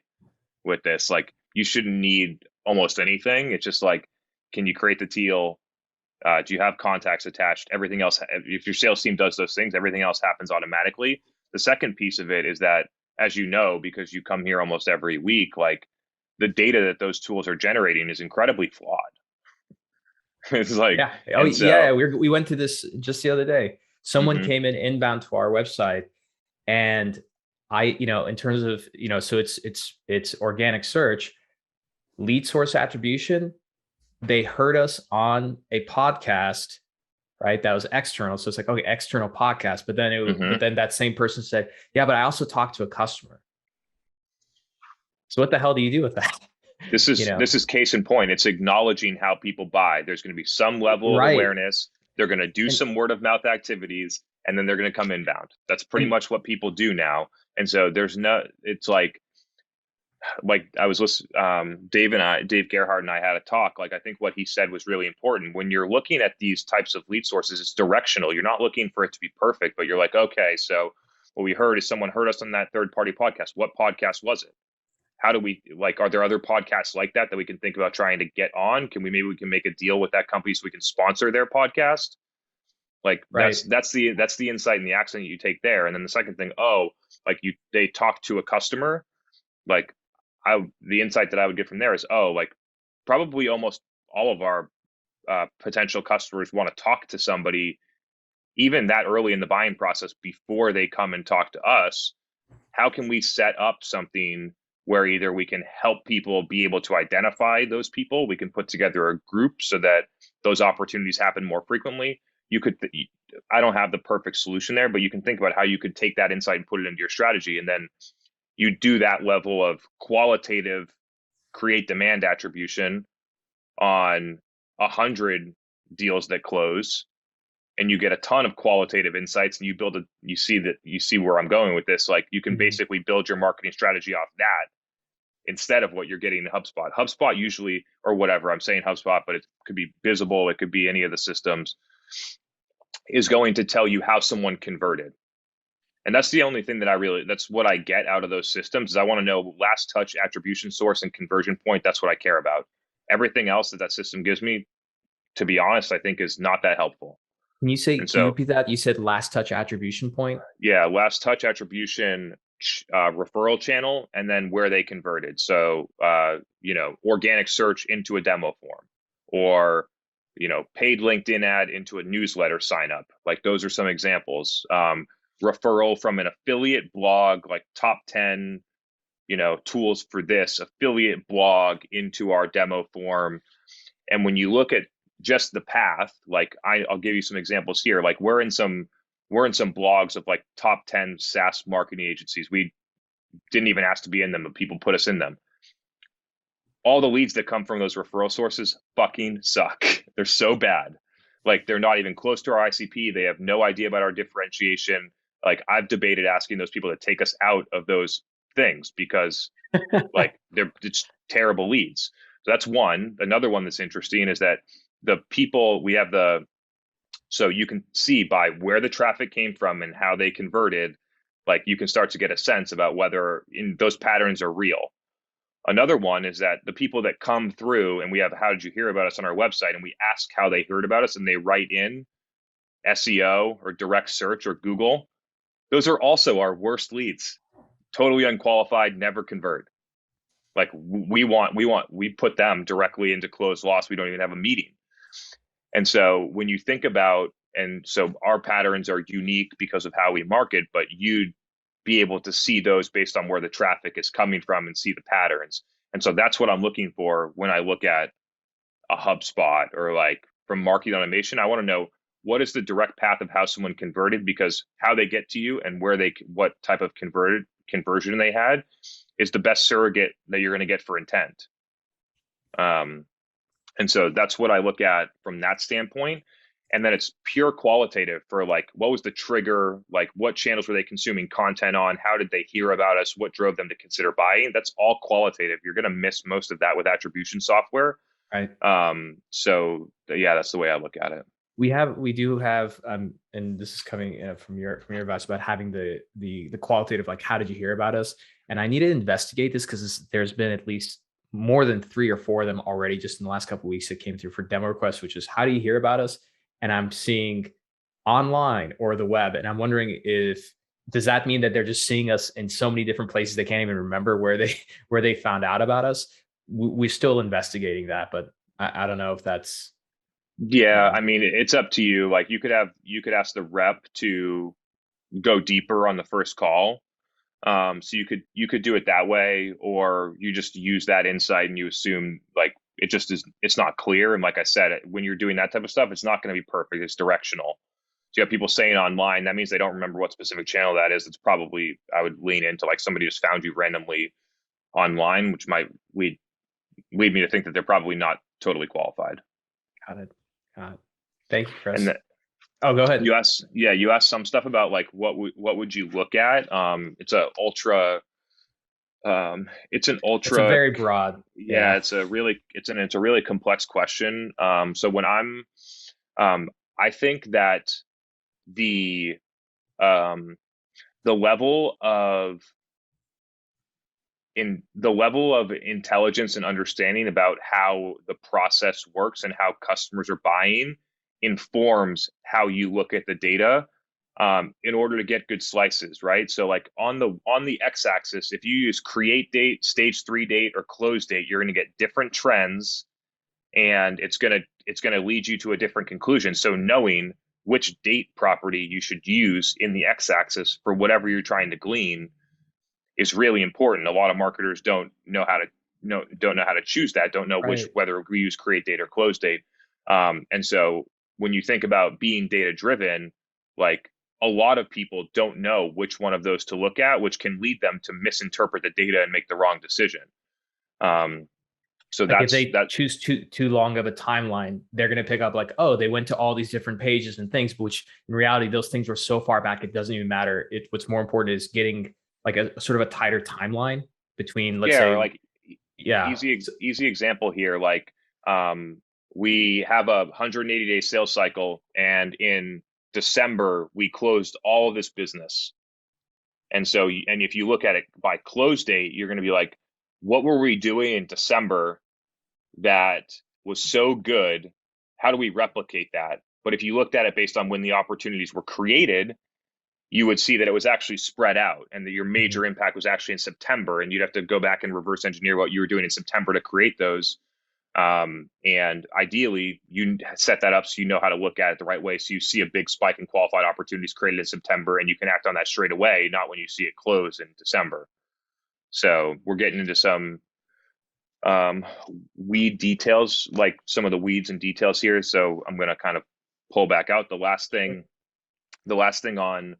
with this. Like, you shouldn't need almost anything. It's just like, can you create the teal? Do you have contacts attached? Everything else, if your sales team does those things, everything else happens automatically. The second piece of it is that, as you know, because you come here almost every week, like, the data that those tools are generating is incredibly flawed. It's like, we went through this just the other day. Someone came inbound to our website, and in terms of, so it's organic search, lead source attribution. They heard us on a podcast, right? That was external. So it's like, okay, external podcast. But then but then that same person said, yeah, but I also talked to a customer. So what the hell do you do with that? This is case in point. It's acknowledging how people buy. There's going to be some level of awareness. They're going to do some word of mouth activities, and then they're going to come inbound. That's pretty much what people do now. And so it's like I was listening, Dave Gerhardt and I had a talk. Like, I think what he said was really important. When you're looking at these types of lead sources, it's directional. You're not looking for it to be perfect, but you're like, okay, so what we heard is someone heard us on that third party podcast. What podcast was it? How do we, like, are there other podcasts like that we can think about trying to get on? Maybe we can make a deal with that company so we can sponsor their podcast? Like, that's the insight and the action that you take there. And then the second thing, they talk to a customer. Like, the insight that I would get from there is, like, probably almost all of our potential customers want to talk to somebody even that early in the buying process before they come and talk to us. How can we set up something where either we can help people be able to identify those people, we can put together a group so that those opportunities happen more frequently. I don't have the perfect solution there, but you can think about how you could take that insight and put it into your strategy. And then you do that level of qualitative create demand attribution on 100 deals that close, and you get a ton of qualitative insights, and you see where I'm going with this. Like, you can basically build your marketing strategy off that instead of what you're getting in HubSpot. HubSpot usually, or whatever, I'm saying HubSpot, but it could be Visible, it could be any of the systems, is going to tell you how someone converted. And that's the only thing that's what I get out of those systems, is I want to know last touch, attribution source, and conversion point. That's what I care about. Everything else that system gives me, to be honest, I think is not that helpful. Can you say, And can you so, repeat that? You said last touch attribution point. yeah, last touch attribution, referral channel, and then where they converted. So, organic search into a demo form, or, paid LinkedIn ad into a newsletter sign up. Like those are some examples. Referral from an affiliate blog, like top 10, tools for this affiliate blog into our demo form. And when you look at just the path, like I'll give you some examples here. Like we're in some blogs of like top 10 SaaS marketing agencies. We didn't even ask to be in them, but people put us in them. All the leads that come from those referral sources fucking suck. They're so bad. Like they're not even close to our ICP. They have no idea about our differentiation. Like I've debated asking those people to take us out of those things because like they're just terrible leads. So that's one. Another one that's interesting is that the people we have so you can see by where the traffic came from and how they converted, like you can start to get a sense about whether those patterns are real. Another one is that the people that come through and we have, how did you hear about us on our website? And we ask how they heard about us and they write in SEO or direct search or Google. Those are also our worst leads. Totally unqualified, never convert. Like we put them directly into closed loss. We don't even have a meeting. And so when you think about, and so our patterns are unique because of how we market, but you'd be able to see those based on where the traffic is coming from and see the patterns. And so that's what I'm looking for when I look at a HubSpot or like from marketing automation. I want to know what is the direct path of how someone converted, because how they get to you and what type of conversion they had is the best surrogate that you're going to get for intent. And so that's what I look at from that standpoint. And then it's pure qualitative for like, what was the trigger? Like what channels were they consuming content on? How did they hear about us? What drove them to consider buying? That's all qualitative. You're going to miss most of that with attribution software. Right. So yeah, that's the way I look at it. We do have, and this is coming from your advice about having the qualitative, like, how did you hear about us? And I need to investigate this because there's been at least more than 3 or 4 of them already just in the last couple of weeks that came through for demo requests, which is how do you hear about us? And I'm seeing online or the web. And I'm wondering does that mean that they're just seeing us in so many different places they can't even remember where they found out about us? We're still investigating that, but I don't know if that's. Yeah, I mean, it's up to you. Like you could ask the rep to go deeper on the first call. So you could do it that way, or you just use that insight and you assume like it's not clear. And like I said, when you're doing that type of stuff, it's not going to be perfect. It's directional. So you have people saying online, that means they don't remember what specific channel that is. It's probably, I would lean into like somebody just found you randomly online, which might lead me to think that they're probably not totally qualified. Got it. Thank you, Chris. Oh, go ahead. You asked some stuff about like what would you look at? It's a very broad. Yeah, it's a really complex question. So when I think that the level of intelligence and understanding about how the process works and how customers are buying informs how you look at the data in order to get good slices, right? So like on the x-axis, if you use create date, stage 3 date, or close date, you're going to get different trends, and it's going to lead you to a different conclusion. So knowing which date property you should use in the x-axis for whatever you're trying to glean is really important. A lot of marketers don't know how to choose that, don't know whether we use create date or close date. And so when you think about being data driven, like a lot of people don't know which one of those to look at, which can lead them to misinterpret the data and make the wrong decision. So like if they choose too long of a timeline, they're going to pick up like, oh, they went to all these different pages and things, which in reality, those things were so far back, it doesn't even matter. What's more important is getting like a sort of a tighter timeline between, let's say, like, easy example here. Like, we have a 180-day sales cycle, and in December, we closed all of this business. And so, and if you look at it by close date, you're going to be like, what were we doing in December that was so good? How do we replicate that? But if you looked at it based on when the opportunities were created, you would see that it was actually spread out, and that your major impact was actually in September, and you'd have to go back and reverse engineer what you were doing in September to create those. And ideally, you set that up so you know how to look at it the right way. So you see a big spike in qualified opportunities created in September, and you can act on that straight away, not when you see it close in December. So we're getting into some weed details, like some of the weeds and details here. So I'm going to kind of pull back out. The last thing on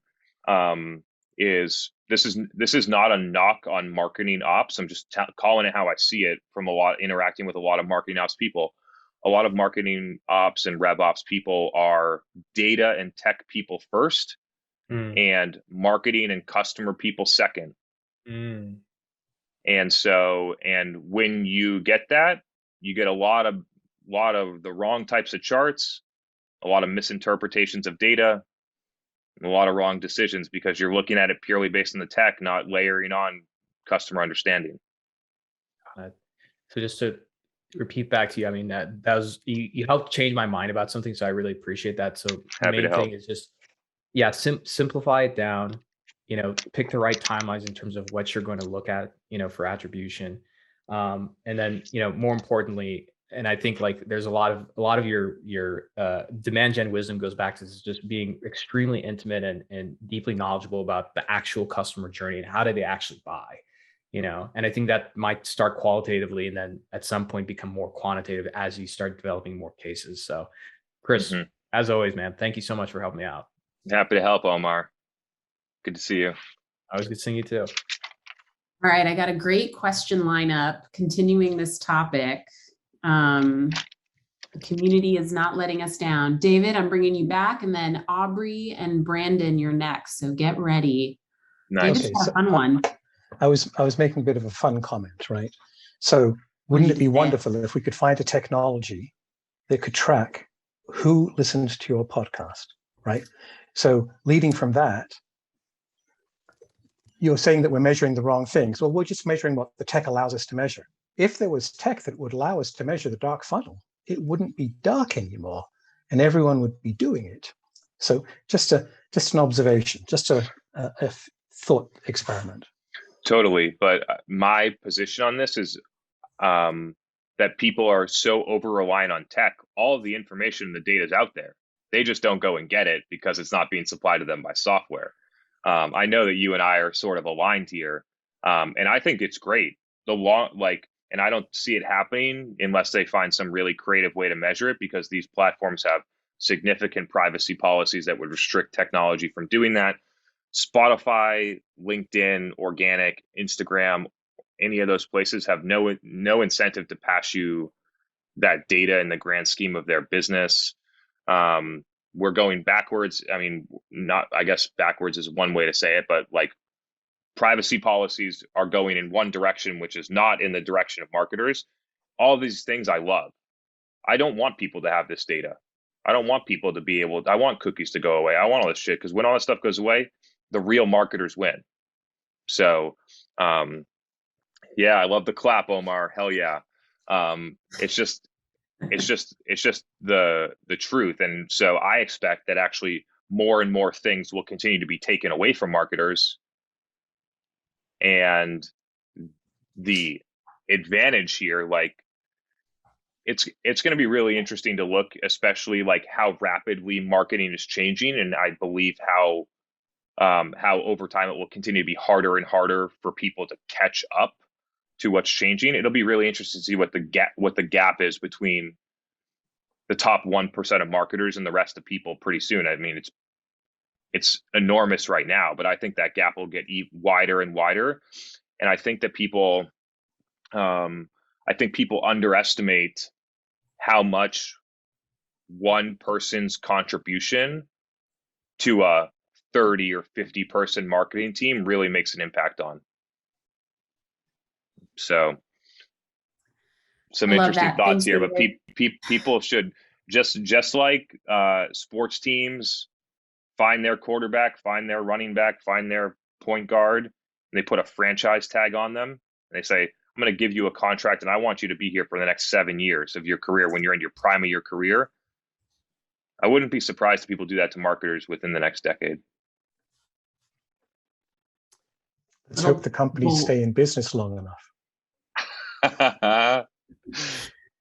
is this is not a knock on marketing ops. I'm just calling it how I see it from interacting with a lot of marketing ops people. A lot of marketing ops and rev ops people are data and tech people first, and marketing and customer people second. And when you get that, you get a lot of the wrong types of charts, a lot of misinterpretations of data, and a lot of wrong decisions, because you're looking at it purely based on the tech, not layering on customer understanding. So just to repeat back to you, I mean, that was, you helped change my mind about something. So I really appreciate that. So the main thing is just, simplify it down, pick the right timelines in terms of what you're going to look at, for attribution. And then, more importantly, and I think like there's a lot of your demand gen wisdom goes back to just being extremely intimate and deeply knowledgeable about the actual customer journey and how do they actually buy, and I think that might start qualitatively and then at some point become more quantitative as you start developing more cases. So Chris, as always, man, thank you so much for helping me out. Happy to help, Omar. Good to see you. Always good seeing you too. All right, I got a great question lineup continuing this topic. The community is not letting us down. David, I'm bringing you back, and then Aubrey and Brandon, you're next. So get ready. Nice. David's got a fun one. I was making a bit of a fun comment, right? So wouldn't it be wonderful if we could find a technology that could track who listens to your podcast, right? So leading from that, you're saying that we're measuring the wrong things. Well, we're just measuring what the tech allows us to measure. If there was tech that would allow us to measure the dark funnel, it wouldn't be dark anymore, and everyone would be doing it. So just an observation, just a thought experiment. Totally. But my position on this is that people are so over-reliant on tech. All of the information and the data is out there. They just don't go and get it because it's not being supplied to them by software. I know that you and I are sort of aligned here, and I think it's great. And I don't see it happening unless they find some really creative way to measure it, because these platforms have significant privacy policies that would restrict technology from doing that. Spotify, LinkedIn, organic, Instagram, any of those places have no incentive to pass you that data in the grand scheme of their business. We're going backwards. I mean, I guess backwards is one way to say it, but like privacy policies are going in one direction, which is not in the direction of marketers. All these things I love. I don't want people to have this data. I don't want people to be I want cookies to go away. I want all this shit, because when all this stuff goes away, the real marketers win. So, yeah, I love the clap, Omar. Hell yeah. It's just the truth. And so I expect that actually more and more things will continue to be taken away from marketers. And the advantage here, like it's going to be really interesting to look, especially like how rapidly marketing is changing. And I believe how over time it will continue to be harder and harder for people to catch up to what's changing. It'll be really interesting to see what the gap is between the top 1% of marketers and the rest of people pretty soon. I mean, it's enormous right now, but I think that gap will get wider and wider. And I think that people underestimate how much one person's contribution to a 30 or 50 person marketing team really makes an impact on. So some interesting thoughts here, but people should just like sports teams find their quarterback, find their running back, find their point guard, and they put a franchise tag on them, and they say, I'm going to give you a contract and I want you to be here for the next 7 years of your career when you're in your prime of your career. I wouldn't be surprised if people do that to marketers within the next decade. Let's hope the companies stay in business long enough. I'll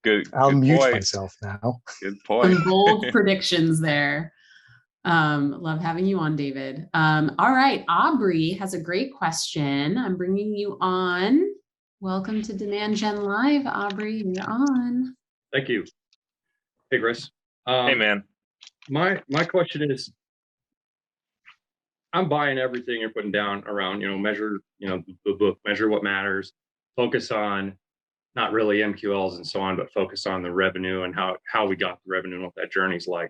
good mute point. myself now. Good point. Some bold predictions there. Love having you on, David. All right, Aubrey has a great question. I'm bringing you on. Welcome to Demand Gen Live, Aubrey. You're on. Thank you. Hey, Chris. Hey, man. My question is, I'm buying everything you're putting down around, measure, the book, measure what matters, focus on not really MQLs and so on, but focus on the revenue and how we got the revenue and what that journey's like.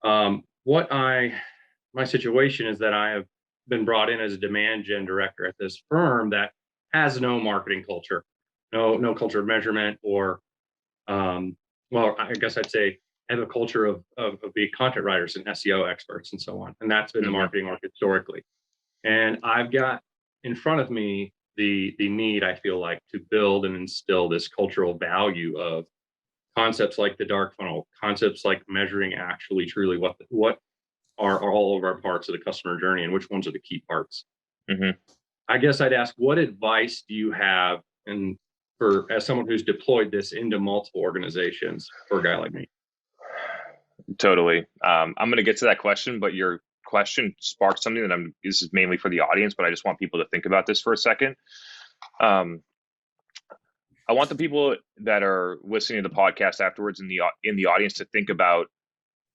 My situation is that I have been brought in as a demand gen director at this firm that has no marketing culture, no culture of measurement, or well, I guess I'd say have a culture of being content writers and SEO experts and so on. And that's been the marketing market historically. And I've got in front of me the need, I feel like, to build and instill this cultural value of concepts like the dark funnel, concepts like measuring actually truly what are all of our parts of the customer journey and which ones are the key parts. I guess I'd ask, what advice do you have, and as someone who's deployed this into multiple organizations, for a guy like me? Totally. I'm going to get to that question, but your question sparked something that this is mainly for the audience, but I just want people to think about this for a second. I want the people that are listening to the podcast afterwards in the audience to think about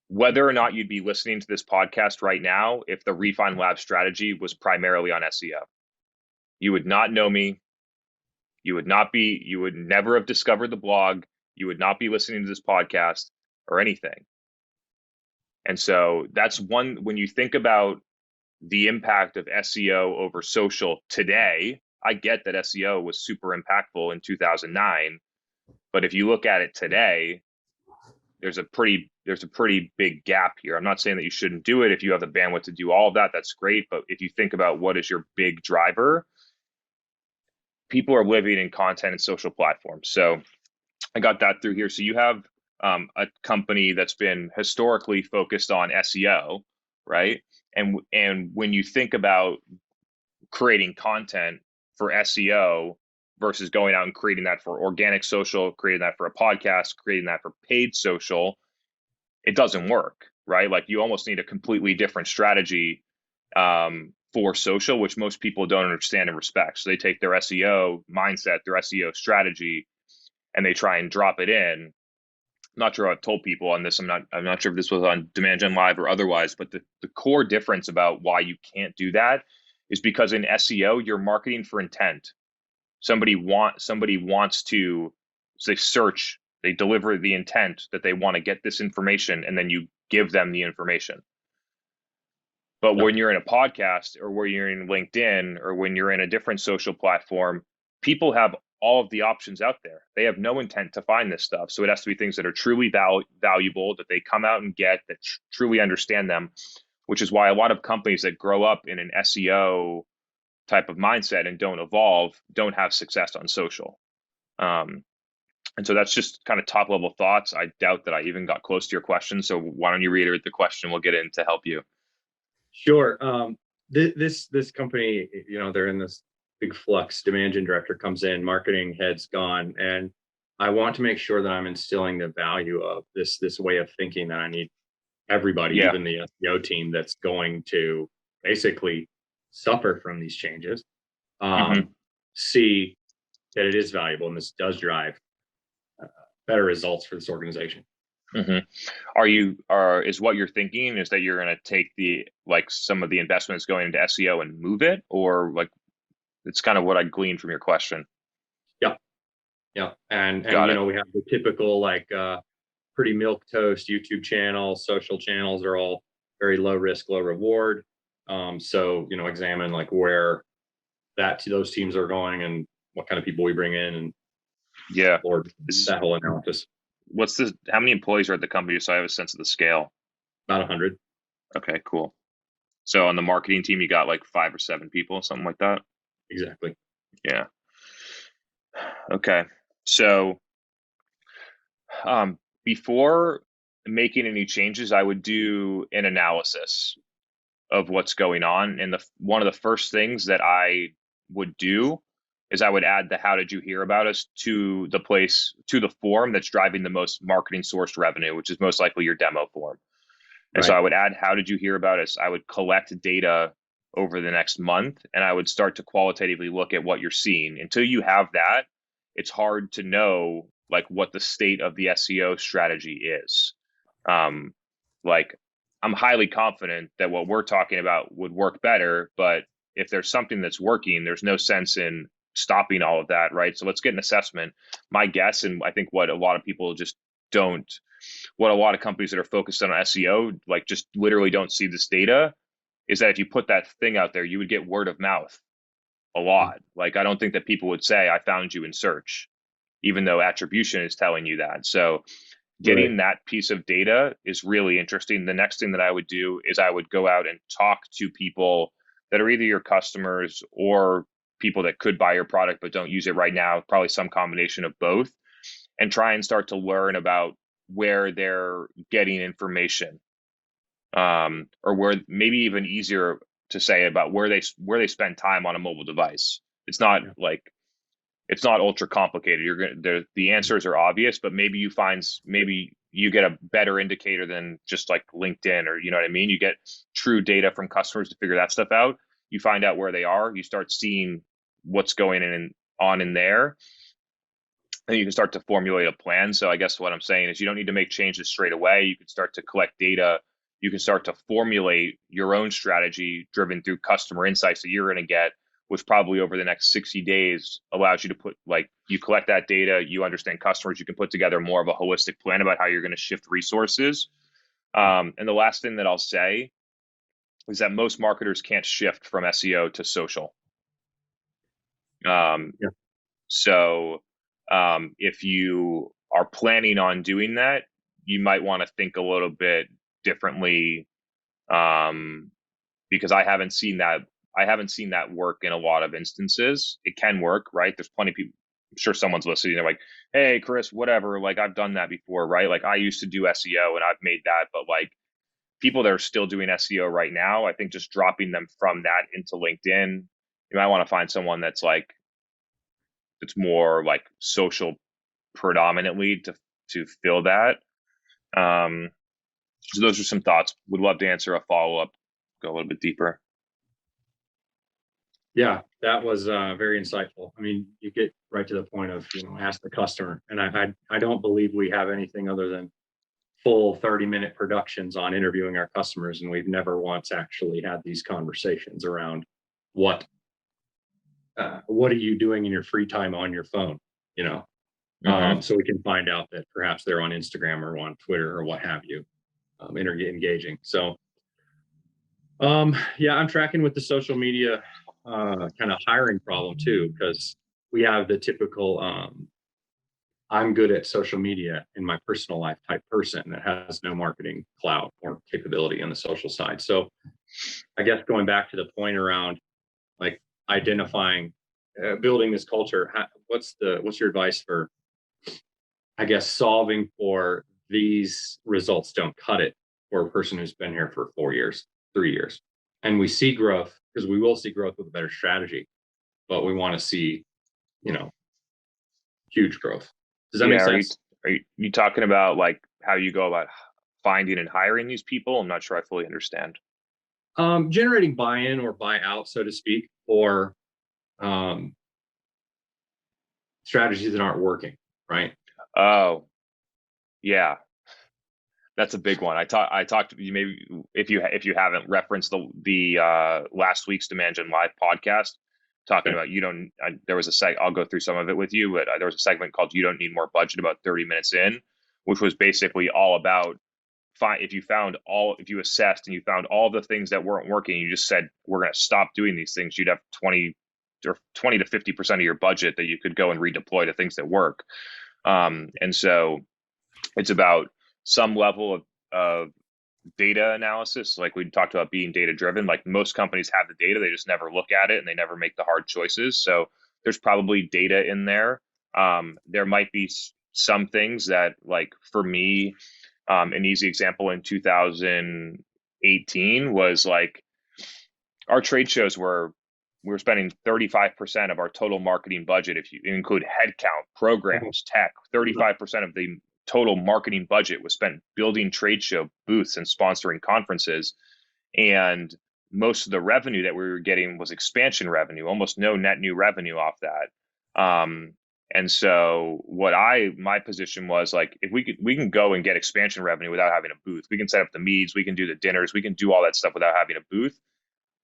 whether or not you'd be listening to this podcast right now if the Refine Lab strategy was primarily on SEO. You would not know me. You would never have discovered the blog. You would not be listening to this podcast or anything. And so that's one, when you think about the impact of SEO over social today, I get that SEO was super impactful in 2009, but if you look at it today, there's a pretty big gap here. I'm not saying that you shouldn't do it. If you have the bandwidth to do all of that, that's great. But if you think about what is your big driver, people are living in content and social platforms. So I got that through here. So you have a company that's been historically focused on SEO, right? And when you think about creating content for SEO versus going out and creating that for organic social, creating that for a podcast, creating that for paid social, it doesn't work, right? Like you almost need a completely different strategy for social, which most people don't understand and respect. So they take their SEO mindset, their SEO strategy, and they try and drop it in. I'm not sure I've told people on this. I'm not sure if this was on Demand Gen Live or otherwise, but the core difference about why you can't do that is because in SEO, you're marketing for intent. Somebody wants to, so they deliver the intent that they want to get this information, and then you give them the information. But when you're in a podcast or where you're in LinkedIn or when you're in a different social platform, people have all of the options out there. They have no intent to find this stuff. So it has to be things that are truly valuable, that they come out and get, that truly understand them, which is why a lot of companies that grow up in an SEO type of mindset and don't evolve don't have success on social. And so that's just kind of top level thoughts. I doubt that I even got close to your question. So why don't you reiterate the question? We'll get in to help you. Sure. This company, they're in this big flux. Demand gen director comes in, marketing head's gone, and I want to make sure that I'm instilling the value of this way of thinking that I need everybody, even the SEO team, that's going to basically suffer from these changes, see that it is valuable and this does drive better results for this organization. Is what you're thinking is that you're going to take some of the investments going into SEO and move it, or like, it's kind of what I gleaned from your question. Yeah. And we have the typical pretty milquetoast YouTube channel, social channels are all very low risk, low reward. So, examine where those teams are going and what kind of people we bring in, and that whole analysis. How many employees are at the company, so I have a sense of the scale? About 100. Okay, cool. So on the marketing team, you got 5 or 7 people, something like that? Exactly. Yeah. Okay. So before making any changes, I would do an analysis of what's going on. And one of the first things that I would do is I would add the "how did you hear about us" to the form that's driving the most marketing sourced revenue, which is most likely your demo form. And so I would add "how did you hear about us." I would collect data over the next month, and I would start to qualitatively look at what you're seeing. Until you have that, it's hard to know like what the state of the SEO strategy is. Like, I'm highly confident that what we're talking about would work better, but if there's something that's working, there's no sense in stopping all of that, right? So let's get an assessment. My guess, and I think what a lot of people just don't, what a lot of companies that are focused on SEO, like just literally don't see this data, is that if you put that thing out there, you would get word of mouth a lot. Like, I don't think that people would say, "I found you in search," even though attribution is telling you that. So getting that piece of data is really interesting. The next thing that I would do is I would go out and talk to people that are either your customers or people that could buy your product but don't use it right now, probably some combination of both, and try and start to learn about where they're getting information, or where, maybe even easier to say, about where they spend time on a mobile device. It's not like, it's not ultra complicated. The answers are obvious, but maybe you get a better indicator than just like LinkedIn, or, you know what I mean? You get true data from customers to figure that stuff out. You find out where they are, you start seeing what's going on in there, and you can start to formulate a plan. So I guess what I'm saying is, you don't need to make changes straight away. You can start to collect data. You can start to formulate your own strategy driven through customer insights that you're going to get, which probably over the next 60 days allows you to you collect that data, you understand customers, you can put together more of a holistic plan about how you're going to shift resources. And the last thing that I'll say is that most marketers can't shift from SEO to social. So if you are planning on doing that, you might want to think a little bit differently, because I haven't seen that work in a lot of instances. It can work, right? There's plenty of people, I'm sure someone's listening, they're like, "Hey, Chris, whatever, like, I've done that before," right? Like, I used to do SEO and I've made that, but like, people that are still doing SEO right now, I think just dropping them from that into LinkedIn, you might want to find someone that's more like social predominantly to fill that. So those are some thoughts. Would love to answer a follow-up, go a little bit deeper. Yeah, that was very insightful. I mean, you get right to the point of, ask the customer. And I don't believe we have anything other than full 30-minute productions on interviewing our customers, and we've never once actually had these conversations around what are you doing in your free time on your phone, so we can find out that perhaps they're on Instagram or on Twitter or what have you, engaging. So yeah, I'm tracking with the social media kind of hiring problem too, because we have the typical I'm good at social media in my personal life type person that has no marketing clout or capability on the social side. So I guess going back to the point around like identifying, building this culture, what's your advice for, I guess, solving for these results don't cut it for a person who's been here for 4 years, 3 years, and we see growth, because we will see growth with a better strategy, but we want to see, huge growth. Does that make sense? Are you talking about like how you go about finding and hiring these people? I'm not sure I fully understand. Generating buy-in or buy-out, so to speak, or strategies that aren't working, right? Oh, yeah, that's a big one. I talked to you, maybe if you haven't referenced the last week's Demand Gen Live podcast, talking about there was I'll go through some of it with you, but there was a segment called "You Don't Need More Budget" about 30 minutes in, which was basically all about if you assessed and you found all the things that weren't working, you just said, "We're going to stop doing these things," you'd have 20 to 50% of your budget that you could go and redeploy to things that work. And so it's about some level of data analysis. Like we talked about being data driven, like most companies have the data, they just never look at it and they never make the hard choices. So there's probably data in there. There might be some things that, like for me, An easy example in 2018 was like our trade shows we were spending 35% of our total marketing budget. If you include headcount, programs, tech, 35% of the total marketing budget was spent building trade show booths and sponsoring conferences. And most of the revenue that we were getting was expansion revenue, almost no net new revenue off that. And so my position was like, if we can go and get expansion revenue without having a booth, we can set up the meets, we can do the dinners, we can do all that stuff without having a booth.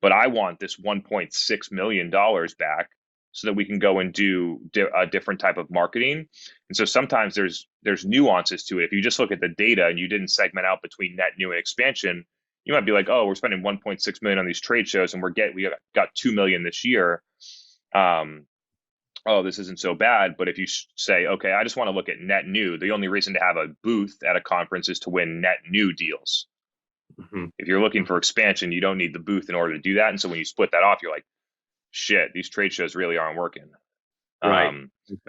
But I want this $1.6 million back so that we can go and do a different type of marketing. And so sometimes there's nuances to it. If you just look at the data and you didn't segment out between net new and expansion, you might be like, oh, we're spending 1.6 million on these trade shows and we got 2 million this year. Oh, this isn't so bad. But if you say, okay, I just want to look at net new, the only reason to have a booth at a conference is to win net new deals. Mm-hmm. If you're looking for expansion, you don't need the booth in order to do that. And so when you split that off, you're like, shit, these trade shows really aren't working. Right.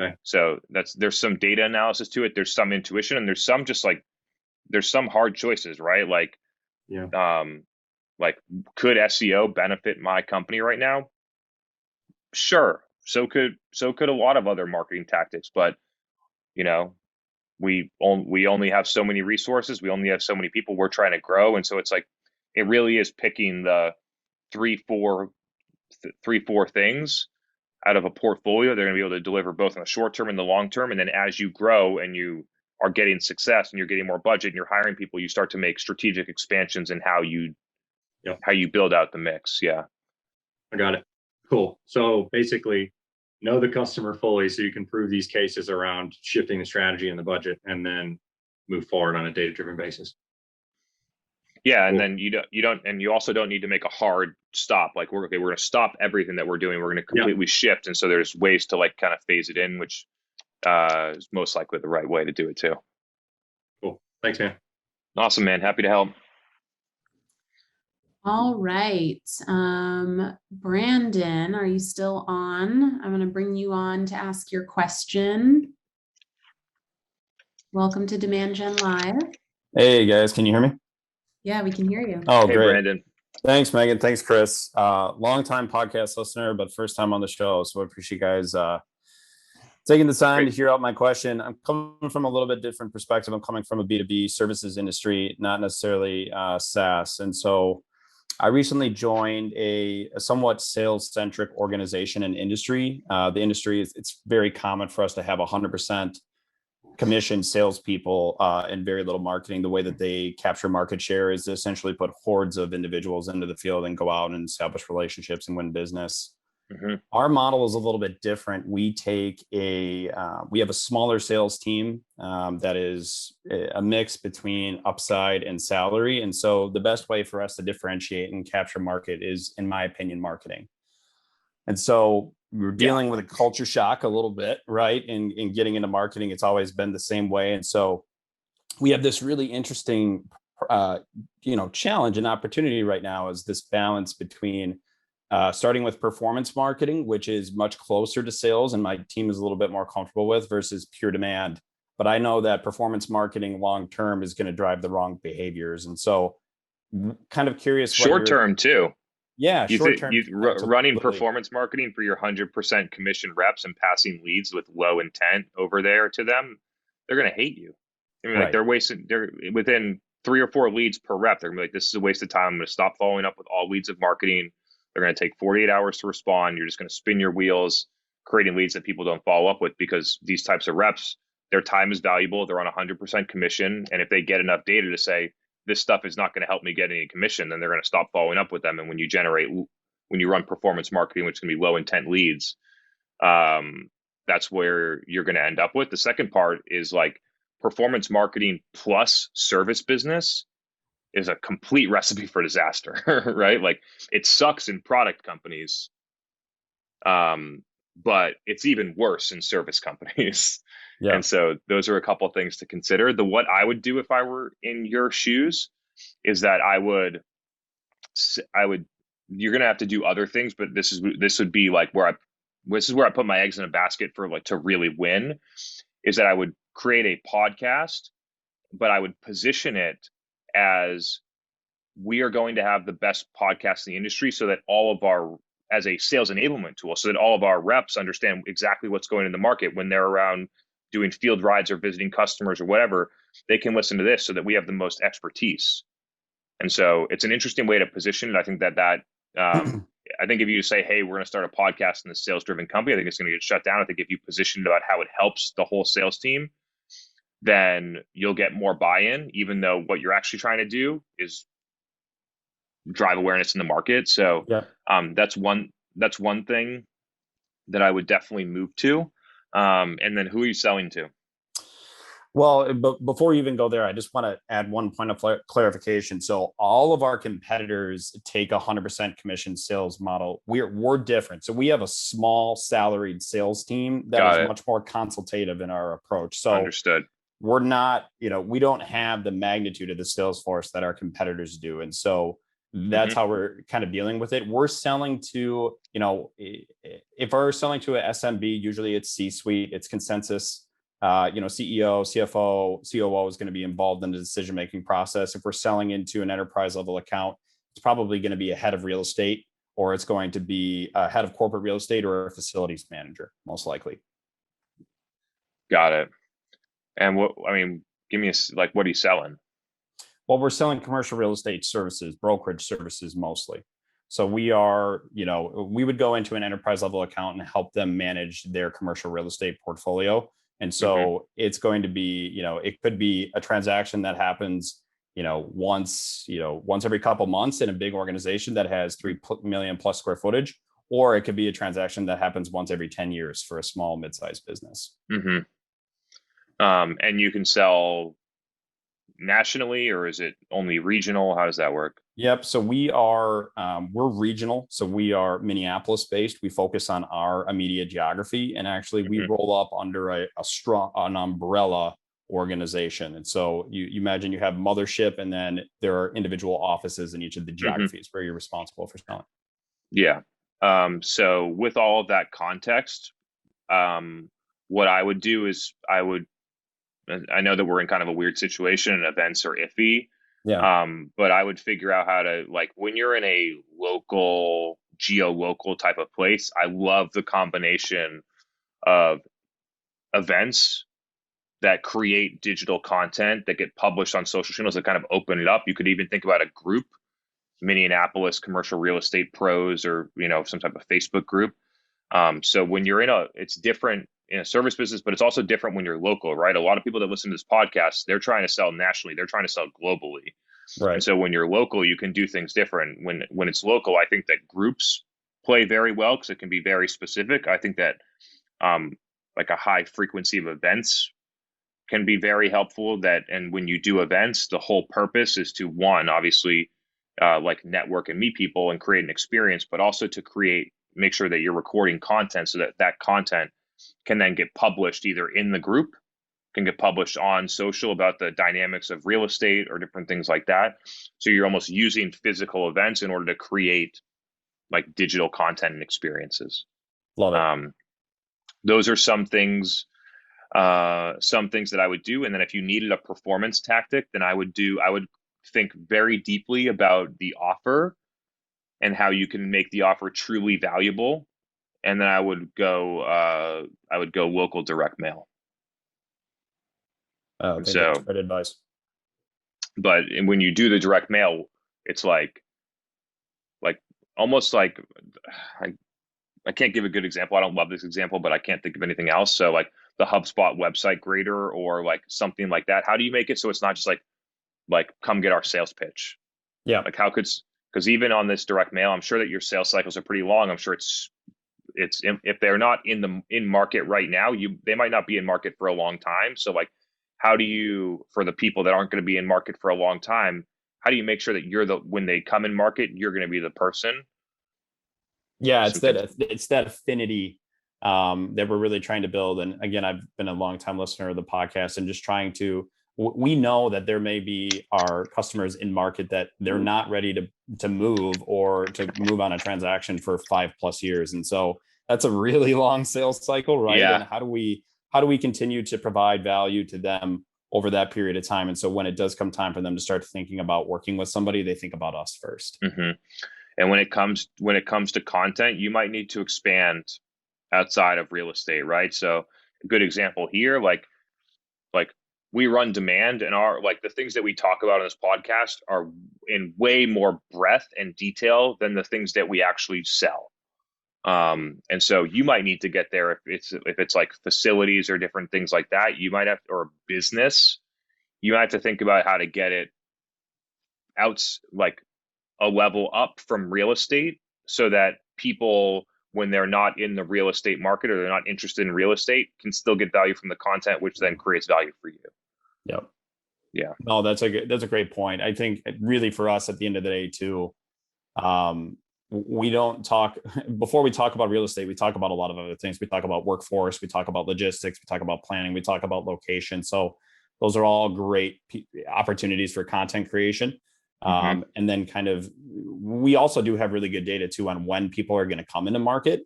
Okay. So there's some data analysis to it. There's some intuition, and there's some just like, there's some hard choices, right? Like, like, could SEO benefit my company right now? Sure. So could a lot of other marketing tactics, but we only have so many resources. We only have so many people we're trying to grow. And so it's like, it really is picking the three, four things out of a portfolio. They're going to be able to deliver both in the short term and the long term. And then as you grow and you are getting success and you're getting more budget and you're hiring people, you start to make strategic expansions in how you build out the mix. Yeah. I got it. Cool. So basically, know the customer fully so you can prove these cases around shifting the strategy and the budget, and then move forward on a data-driven basis. Yeah, and then you also don't need to make a hard stop. Like we're going to stop everything that we're doing. We're going to completely shift, and so there's ways to like kind of phase it in, which is most likely the right way to do it too. Cool. Thanks, man. Awesome, man. Happy to help. All right. Brandon, are you still on? I'm going to bring you on to ask your question. Welcome to Demand Gen Live. Hey guys, can you hear me? Yeah, we can hear you. Oh, hey, great. Brandon. Thanks, Megan. Thanks, Chris. Long-time podcast listener, but first time on the show. So I appreciate you guys taking the time to hear out my question. I'm coming from a little bit different perspective. I'm coming from a B2B services industry, not necessarily SaaS. And so I recently joined a somewhat sales-centric organization and industry. The industry it's very common for us to have 100% commission salespeople and very little marketing. The way that they capture market share is to essentially put hordes of individuals into the field and go out and establish relationships and win business. Mm-hmm. Our model is a little bit different. We have a smaller sales team that is a mix between upside and salary. And so the best way for us to differentiate and capture market is, in my opinion, marketing. And so we're dealing with a culture shock a little bit, right? In getting into marketing, it's always been the same way. And so we have this really interesting, challenge and opportunity right now is this balance between starting with performance marketing, which is much closer to sales and my team is a little bit more comfortable with, versus pure demand. But I know that performance marketing long-term is going to drive the wrong behaviors. And so kind of curious. Short-term too. Yeah. Short-term. Running performance marketing for your 100% commission reps and passing leads with low intent over there to them, they're going to hate you. I mean, like they're within 3 or 4 leads per rep. They're going to be like, this is a waste of time. I'm going to stop following up with all leads of marketing. They're going to take 48 hours to respond. You're just going to spin your wheels, creating leads that people don't follow up with, because these types of reps, their time is valuable. They're on 100% commission. And if they get enough data to say, this stuff is not going to help me get any commission, then they're going to stop following up with them. And when you run performance marketing, which is going to be low intent leads, that's where you're going to end up with. The second part is like performance marketing plus service business is a complete recipe for disaster, right? Like it sucks in product companies, but it's even worse in service companies. Yeah. And so those are a couple of things to consider. What I would do if I were in your shoes is that you're going to have to do other things, but this would be like this is where I put my eggs in a basket for like to really win, is that I would create a podcast I would position it as, we are going to have the best podcast in the industry, so that as a sales enablement tool, so that all of our reps understand exactly what's going in the market when they're around doing field rides or visiting customers or whatever. They can listen to this so that we have the most expertise. And so it's an interesting way to position it. I think I think if you say, hey, we're going to start a podcast in a sales driven company, I think it's going to get shut down. I think if you position it about how it helps the whole sales team, then you'll get more buy-in, even though what you're actually trying to do is drive awareness in the market. So that's one thing that I would definitely move to. And then who are you selling to? Well, but before you even go there, I just want to add one point of clarification. So all of our competitors take 100% commission sales model. We're different. So we have a small salaried sales team that is much more consultative in our approach. So understood. We're not, we don't have the magnitude of the sales force that our competitors do. And so that's how we're kind of dealing with it. We're selling to, if we're selling to a SMB, usually it's C-suite, it's consensus. CEO, CFO, COO is going to be involved in the decision-making process. If we're selling into an enterprise level account, it's probably going to be a head of real estate, or it's going to be a head of corporate real estate or a facilities manager, most likely. Got it. And give me what are you selling? Well, we're selling commercial real estate services, brokerage services mostly. So we are, we would go into an enterprise level account and help them manage their commercial real estate portfolio. And so it's going to be, it could be a transaction that happens, once every couple months in a big organization that has 3 million plus square footage, or it could be a transaction that happens once every 10 years for a small mid-sized business. And you can sell nationally, or is it only regional? How does that work? Yep. So we're regional. So we are Minneapolis based. We focus on our immediate geography, and actually we roll up under an umbrella organization. And so you imagine you have mothership, and then there are individual offices in each of the geographies where you're responsible for selling. Yeah. So with all of that context, what I would do is I know that we're in kind of a weird situation and events are iffy. Yeah. But I would figure out how to, when you're in a local, geo-local type of place, I love the combination of events that create digital content that get published on social channels that kind of open it up. You could even think about a group, Minneapolis Commercial Real Estate Pros, or, some type of Facebook group. So when you're it's different in a service business, but it's also different when you're local, right? A lot of people that listen to this podcast, they're trying to sell nationally, they're trying to sell globally. Right. And so when you're local, you can do things different. When it's local, I think that groups play very well because it can be very specific. I think that a high frequency of events can be very helpful. And when you do events, the whole purpose is to, one, obviously network and meet people and create an experience, but also to make sure that you're recording content so that content can then get published either in the group, can get published on social about the dynamics of real estate or different things like that. So you're almost using physical events in order to create digital content and experiences. Love it. Those are some things that I would do. And then if you needed a performance tactic, then I would think very deeply about the offer and how you can make the offer truly valuable. And then I would go local direct mail. Oh, that's great advice. But when you do the direct mail, it's almost I can't give a good example. I don't love this example, but I can't think of anything else. So the HubSpot website grader or something like that. How do you make it so it's not just come get our sales pitch? Yeah. Because even on this direct mail, I'm sure that your sales cycles are pretty long. I'm sure it's if they're not in market right now, they might not be in market for a long time. So how do you, for the people that aren't going to be in market for a long time, how do you make sure that when they come in market, you're going to be the person? Yeah, it's that affinity that we're really trying to build. And again, I've been a long time listener of the podcast and just trying to, we know that there may be our customers in market that they're not ready to move or to move on a transaction for 5+ years. And so that's a really long sales cycle, right? Yeah. And how do we continue to provide value to them over that period of time. And so when it does come time for them to start thinking about working with somebody, they think about us first. Mm-hmm. And when it comes to content, you might need to expand outside of real estate, right? So a good example here, like we run demand, and the things that we talk about on this podcast are in way more breadth and detail than the things that we actually sell. And so you might need to get there if it's like facilities or different things like that. You might have, or business, you might have to think about how to get it out, like a level up from real estate, so that people, when they're not in the real estate market or they're not interested in real estate, can still get value from the content, which then creates value for you. Yep. Yeah. No, that's a great point. I think really for us at the end of the day too, we don't talk, before we talk about real estate, we talk about a lot of other things. We talk about workforce, we talk about logistics, we talk about planning, we talk about location. So those are all great opportunities for content creation. And then kind of, we also do have really good data too on when people are going to come into market.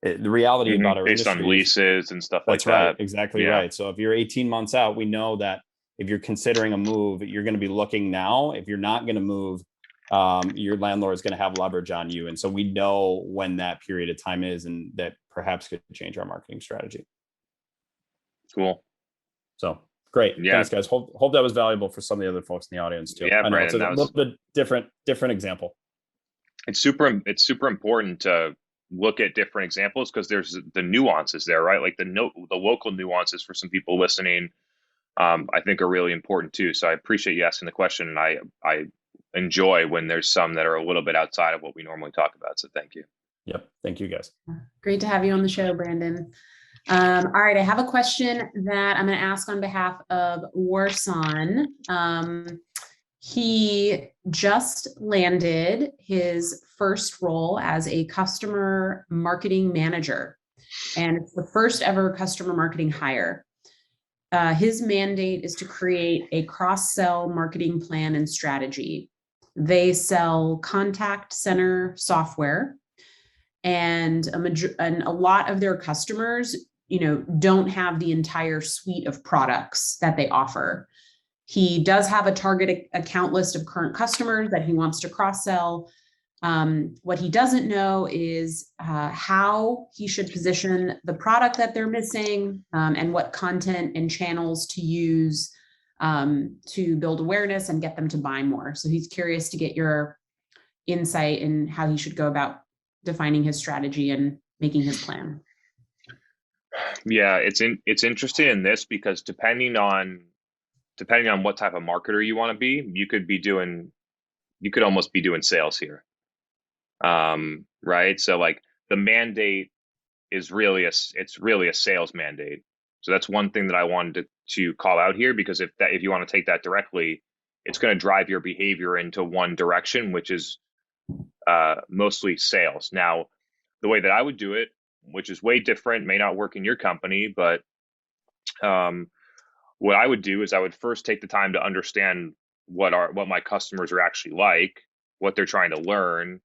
The reality about our based industry on leases and stuff like that. That's right. Exactly right. So if you're 18 months out, we know that if you're considering a move, you're going to be looking now. If you're not going to move, your landlord is going to have leverage on you. And so we know when that period of time is, and that perhaps could change our marketing strategy. Cool. So great. Yeah. Thanks, guys. Hope that was valuable for some of the other folks in the audience too. Yeah, I know it's a little bit different example. It's super important to look at different examples, because there's the nuances there, right? Like the local nuances for some people listening, I think are really important too. So I appreciate you asking the question, and I enjoy when there's some that are a little bit outside of what we normally talk about. So thank you. Yep. Thank you, guys. Great to have you on the show, Brandon. All right, I have a question that I'm going to ask on behalf of Warsan. He just landed his first role as a customer marketing manager, and it's the first ever customer marketing hire. His mandate is to create a cross-sell marketing plan and strategy. They sell contact center software, and a lot of their customers, don't have the entire suite of products that they offer. He does have a target account list of current customers that he wants to cross-sell. What he doesn't know is how he should position the product that they're missing, and what content and channels to use to build awareness and get them to buy more. So he's curious to get your insight in how he should go about defining his strategy and making his plan. Yeah, it's interesting in this, because depending on what type of marketer you want to be, you could almost be doing sales here. Right. So like the mandate is really a sales mandate. So that's one thing that I wanted to call out here, because if you want to take that directly, it's going to drive your behavior into one direction, which is mostly sales. Now, the way that I would do it, which is way different, may not work in your company, but what I would do is I would first take the time to understand what my customers are actually like, what they're trying to learn.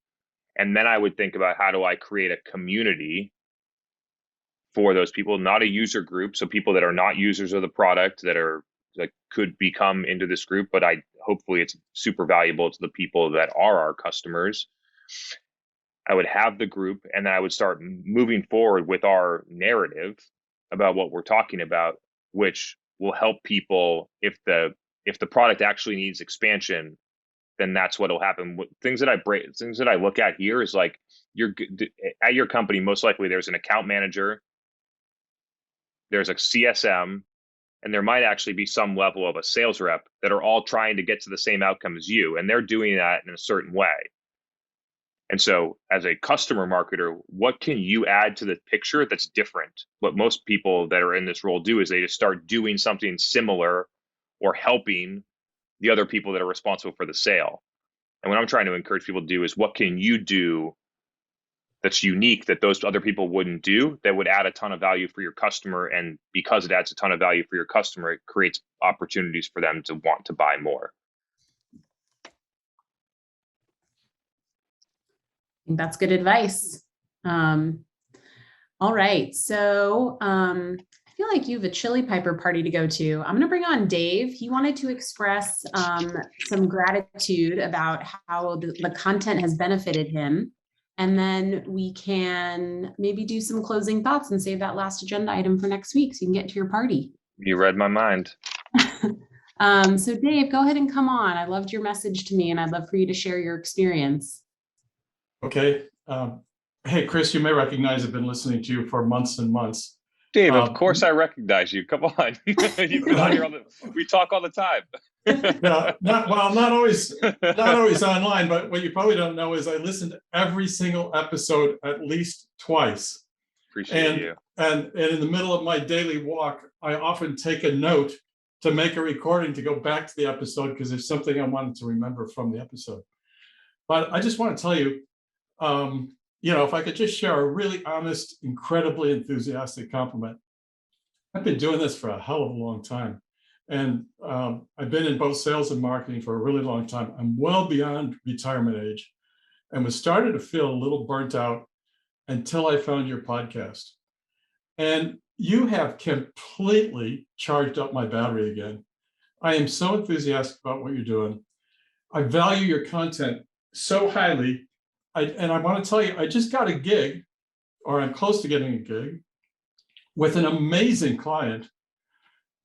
And then I would think about, how do I create a community for those people, not a user group. So people that are not users of the product, that could become into this group, but hopefully it's super valuable to the people that are our customers. I would have the group, and then I would start moving forward with our narrative about what we're talking about, which will help people. If the product actually needs expansion, then that's what will happen. Things that I look at here is like, at your company, most likely there's an account manager, there's a CSM, and there might actually be some level of a sales rep that are all trying to get to the same outcome as you, and they're doing that in a certain way. And so as a customer marketer, what can you add to the picture that's different? What most people that are in this role do is they just start doing something similar, or helping the other people that are responsible for the sale. And what I'm trying to encourage people to do is, what can you do that's unique that those other people wouldn't do, that would add a ton of value for your customer? And because it adds a ton of value for your customer, it creates opportunities for them to want to buy more. I think that's good advice. All right. So I feel like you have a Chili Piper party to go to. I'm going to bring on Dave. He wanted to express some gratitude about how the content has benefited him. And then we can maybe do some closing thoughts and save that last agenda item for next week so you can get to your party. You read my mind. So Dave, go ahead and come on. I loved your message to me and I'd love for you to share your experience. Okay. Hey, Chris, you may recognize I've been listening to you for months and months. Dave, of course I recognize you. Come on. You've been on here we talk all the time. Not always online, but what you probably don't know is I listen to every single episode at least twice. Appreciate you. And in the middle of my daily walk, I often take a note to make a recording to go back to the episode because there's something I wanted to remember from the episode. But I just want to tell you, if I could just share a really honest, incredibly enthusiastic compliment. I've been doing this for a hell of a long time. And I've been in both sales and marketing for a really long time. I'm well beyond retirement age and was starting to feel a little burnt out until I found your podcast. And you have completely charged up my battery again. I am so enthusiastic about what you're doing. I value your content so highly. And I want to tell you, I just got a gig, or I'm close to getting a gig, with an amazing client,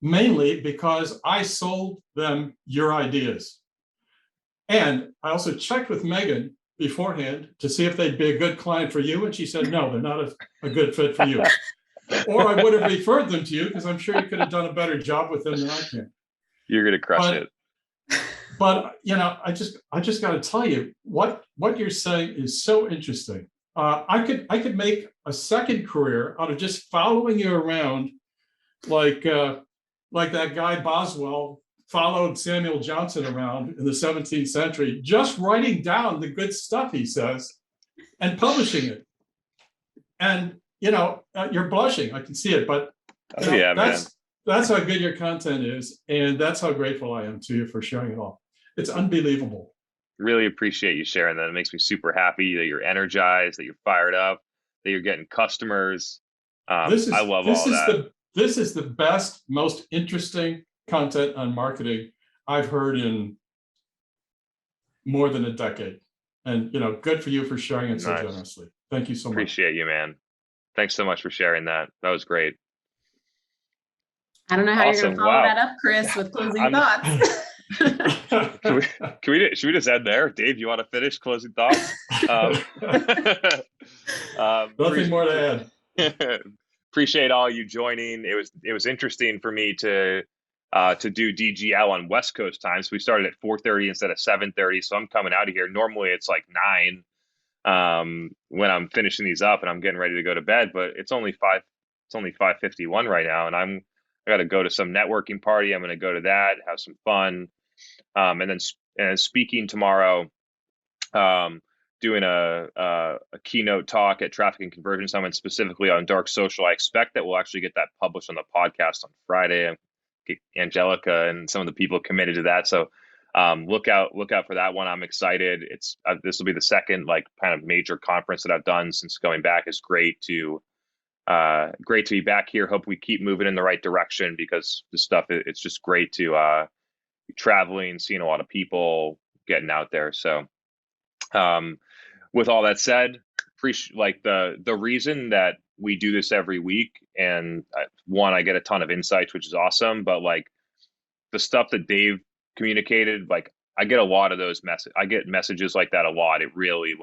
mainly because I sold them your ideas. And I also checked with Megan beforehand to see if they'd be a good client for you. And she said, no, they're not a good fit for you. Or I would have referred them to you because I'm sure you could have done a better job with them than I can. You're going to crush it. But, I just got to tell you, what you're saying is so interesting. I could make a second career out of just following you around like that guy Boswell followed Samuel Johnson around in the 17th century, just writing down the good stuff he says and publishing it. And, you're blushing. I can see it, but that's how good your content is. And that's how grateful I am to you for sharing it all. It's unbelievable. Really appreciate you sharing that. It makes me super happy that you're energized, that you're fired up, that you're getting customers. I love all that. This is the best, most interesting content on marketing I've heard in more than a decade. And, good for you for sharing it so generously. Thank you so much. Appreciate you, man. Thanks so much for sharing that. That was great. I don't know how you're going to follow that up, Chris, with closing thoughts. Should we just end there? Dave, you want to finish closing thoughts? Nothing more to add. Appreciate all you joining. It was interesting for me to do DGL on West Coast time. So we started at 4:30 instead of 7:30. So I'm coming out of here. Normally it's like 9 when I'm finishing these up and I'm getting ready to go to bed. But it's only 5:51 right now, and I got to go to some networking party. I'm going to go to that, have some fun, and then speaking tomorrow. Doing a keynote talk at Traffic and Conversion Summit, specifically on dark social. I expect that we'll actually get that published on the podcast on Friday. Get Angelica and some of the people committed to that. So look out for that one. I'm excited. This will be the second kind of major conference that I've done since going back. It's great to be back here. Hope we keep moving in the right direction because this stuff, it's just great to be traveling, seeing a lot of people, getting out there. So with all that said, appreciate the reason that we do this every week. And one, I get a ton of insights, which is awesome. But the stuff that Dave communicated, I get a lot of those I get messages like that a lot. It really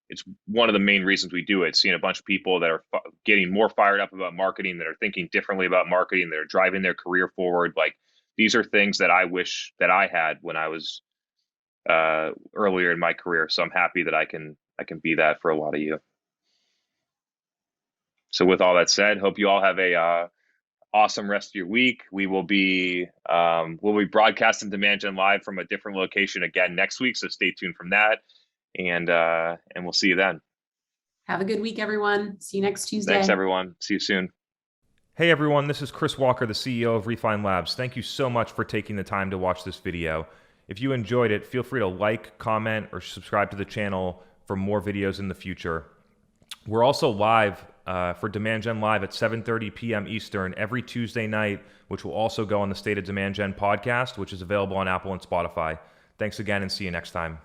it's one of the main reasons we do it. Seeing a bunch of people that are getting more fired up about marketing, that are thinking differently about marketing, that are driving their career forward. These are things that I wish that I had when I was earlier in my career. So I'm happy that I can be that for a lot of you. So with all that said, hope you all have a awesome rest of your week. We'll be broadcasting Demand Gen Live from a different location again next week. So stay tuned from that, and we'll see you then. Have a good week, everyone. See you next Tuesday. Thanks, everyone. See you soon. Hey, everyone. This is Chris Walker, the CEO of Refine Labs. Thank you so much for taking the time to watch this video. If you enjoyed it, feel free to like, comment, or subscribe to the channel for more videos in the future. We're also live for Demand Gen Live at 7:30 p.m. Eastern every Tuesday night, which will also go on the State of Demand Gen podcast, which is available on Apple and Spotify. Thanks again, and see you next time.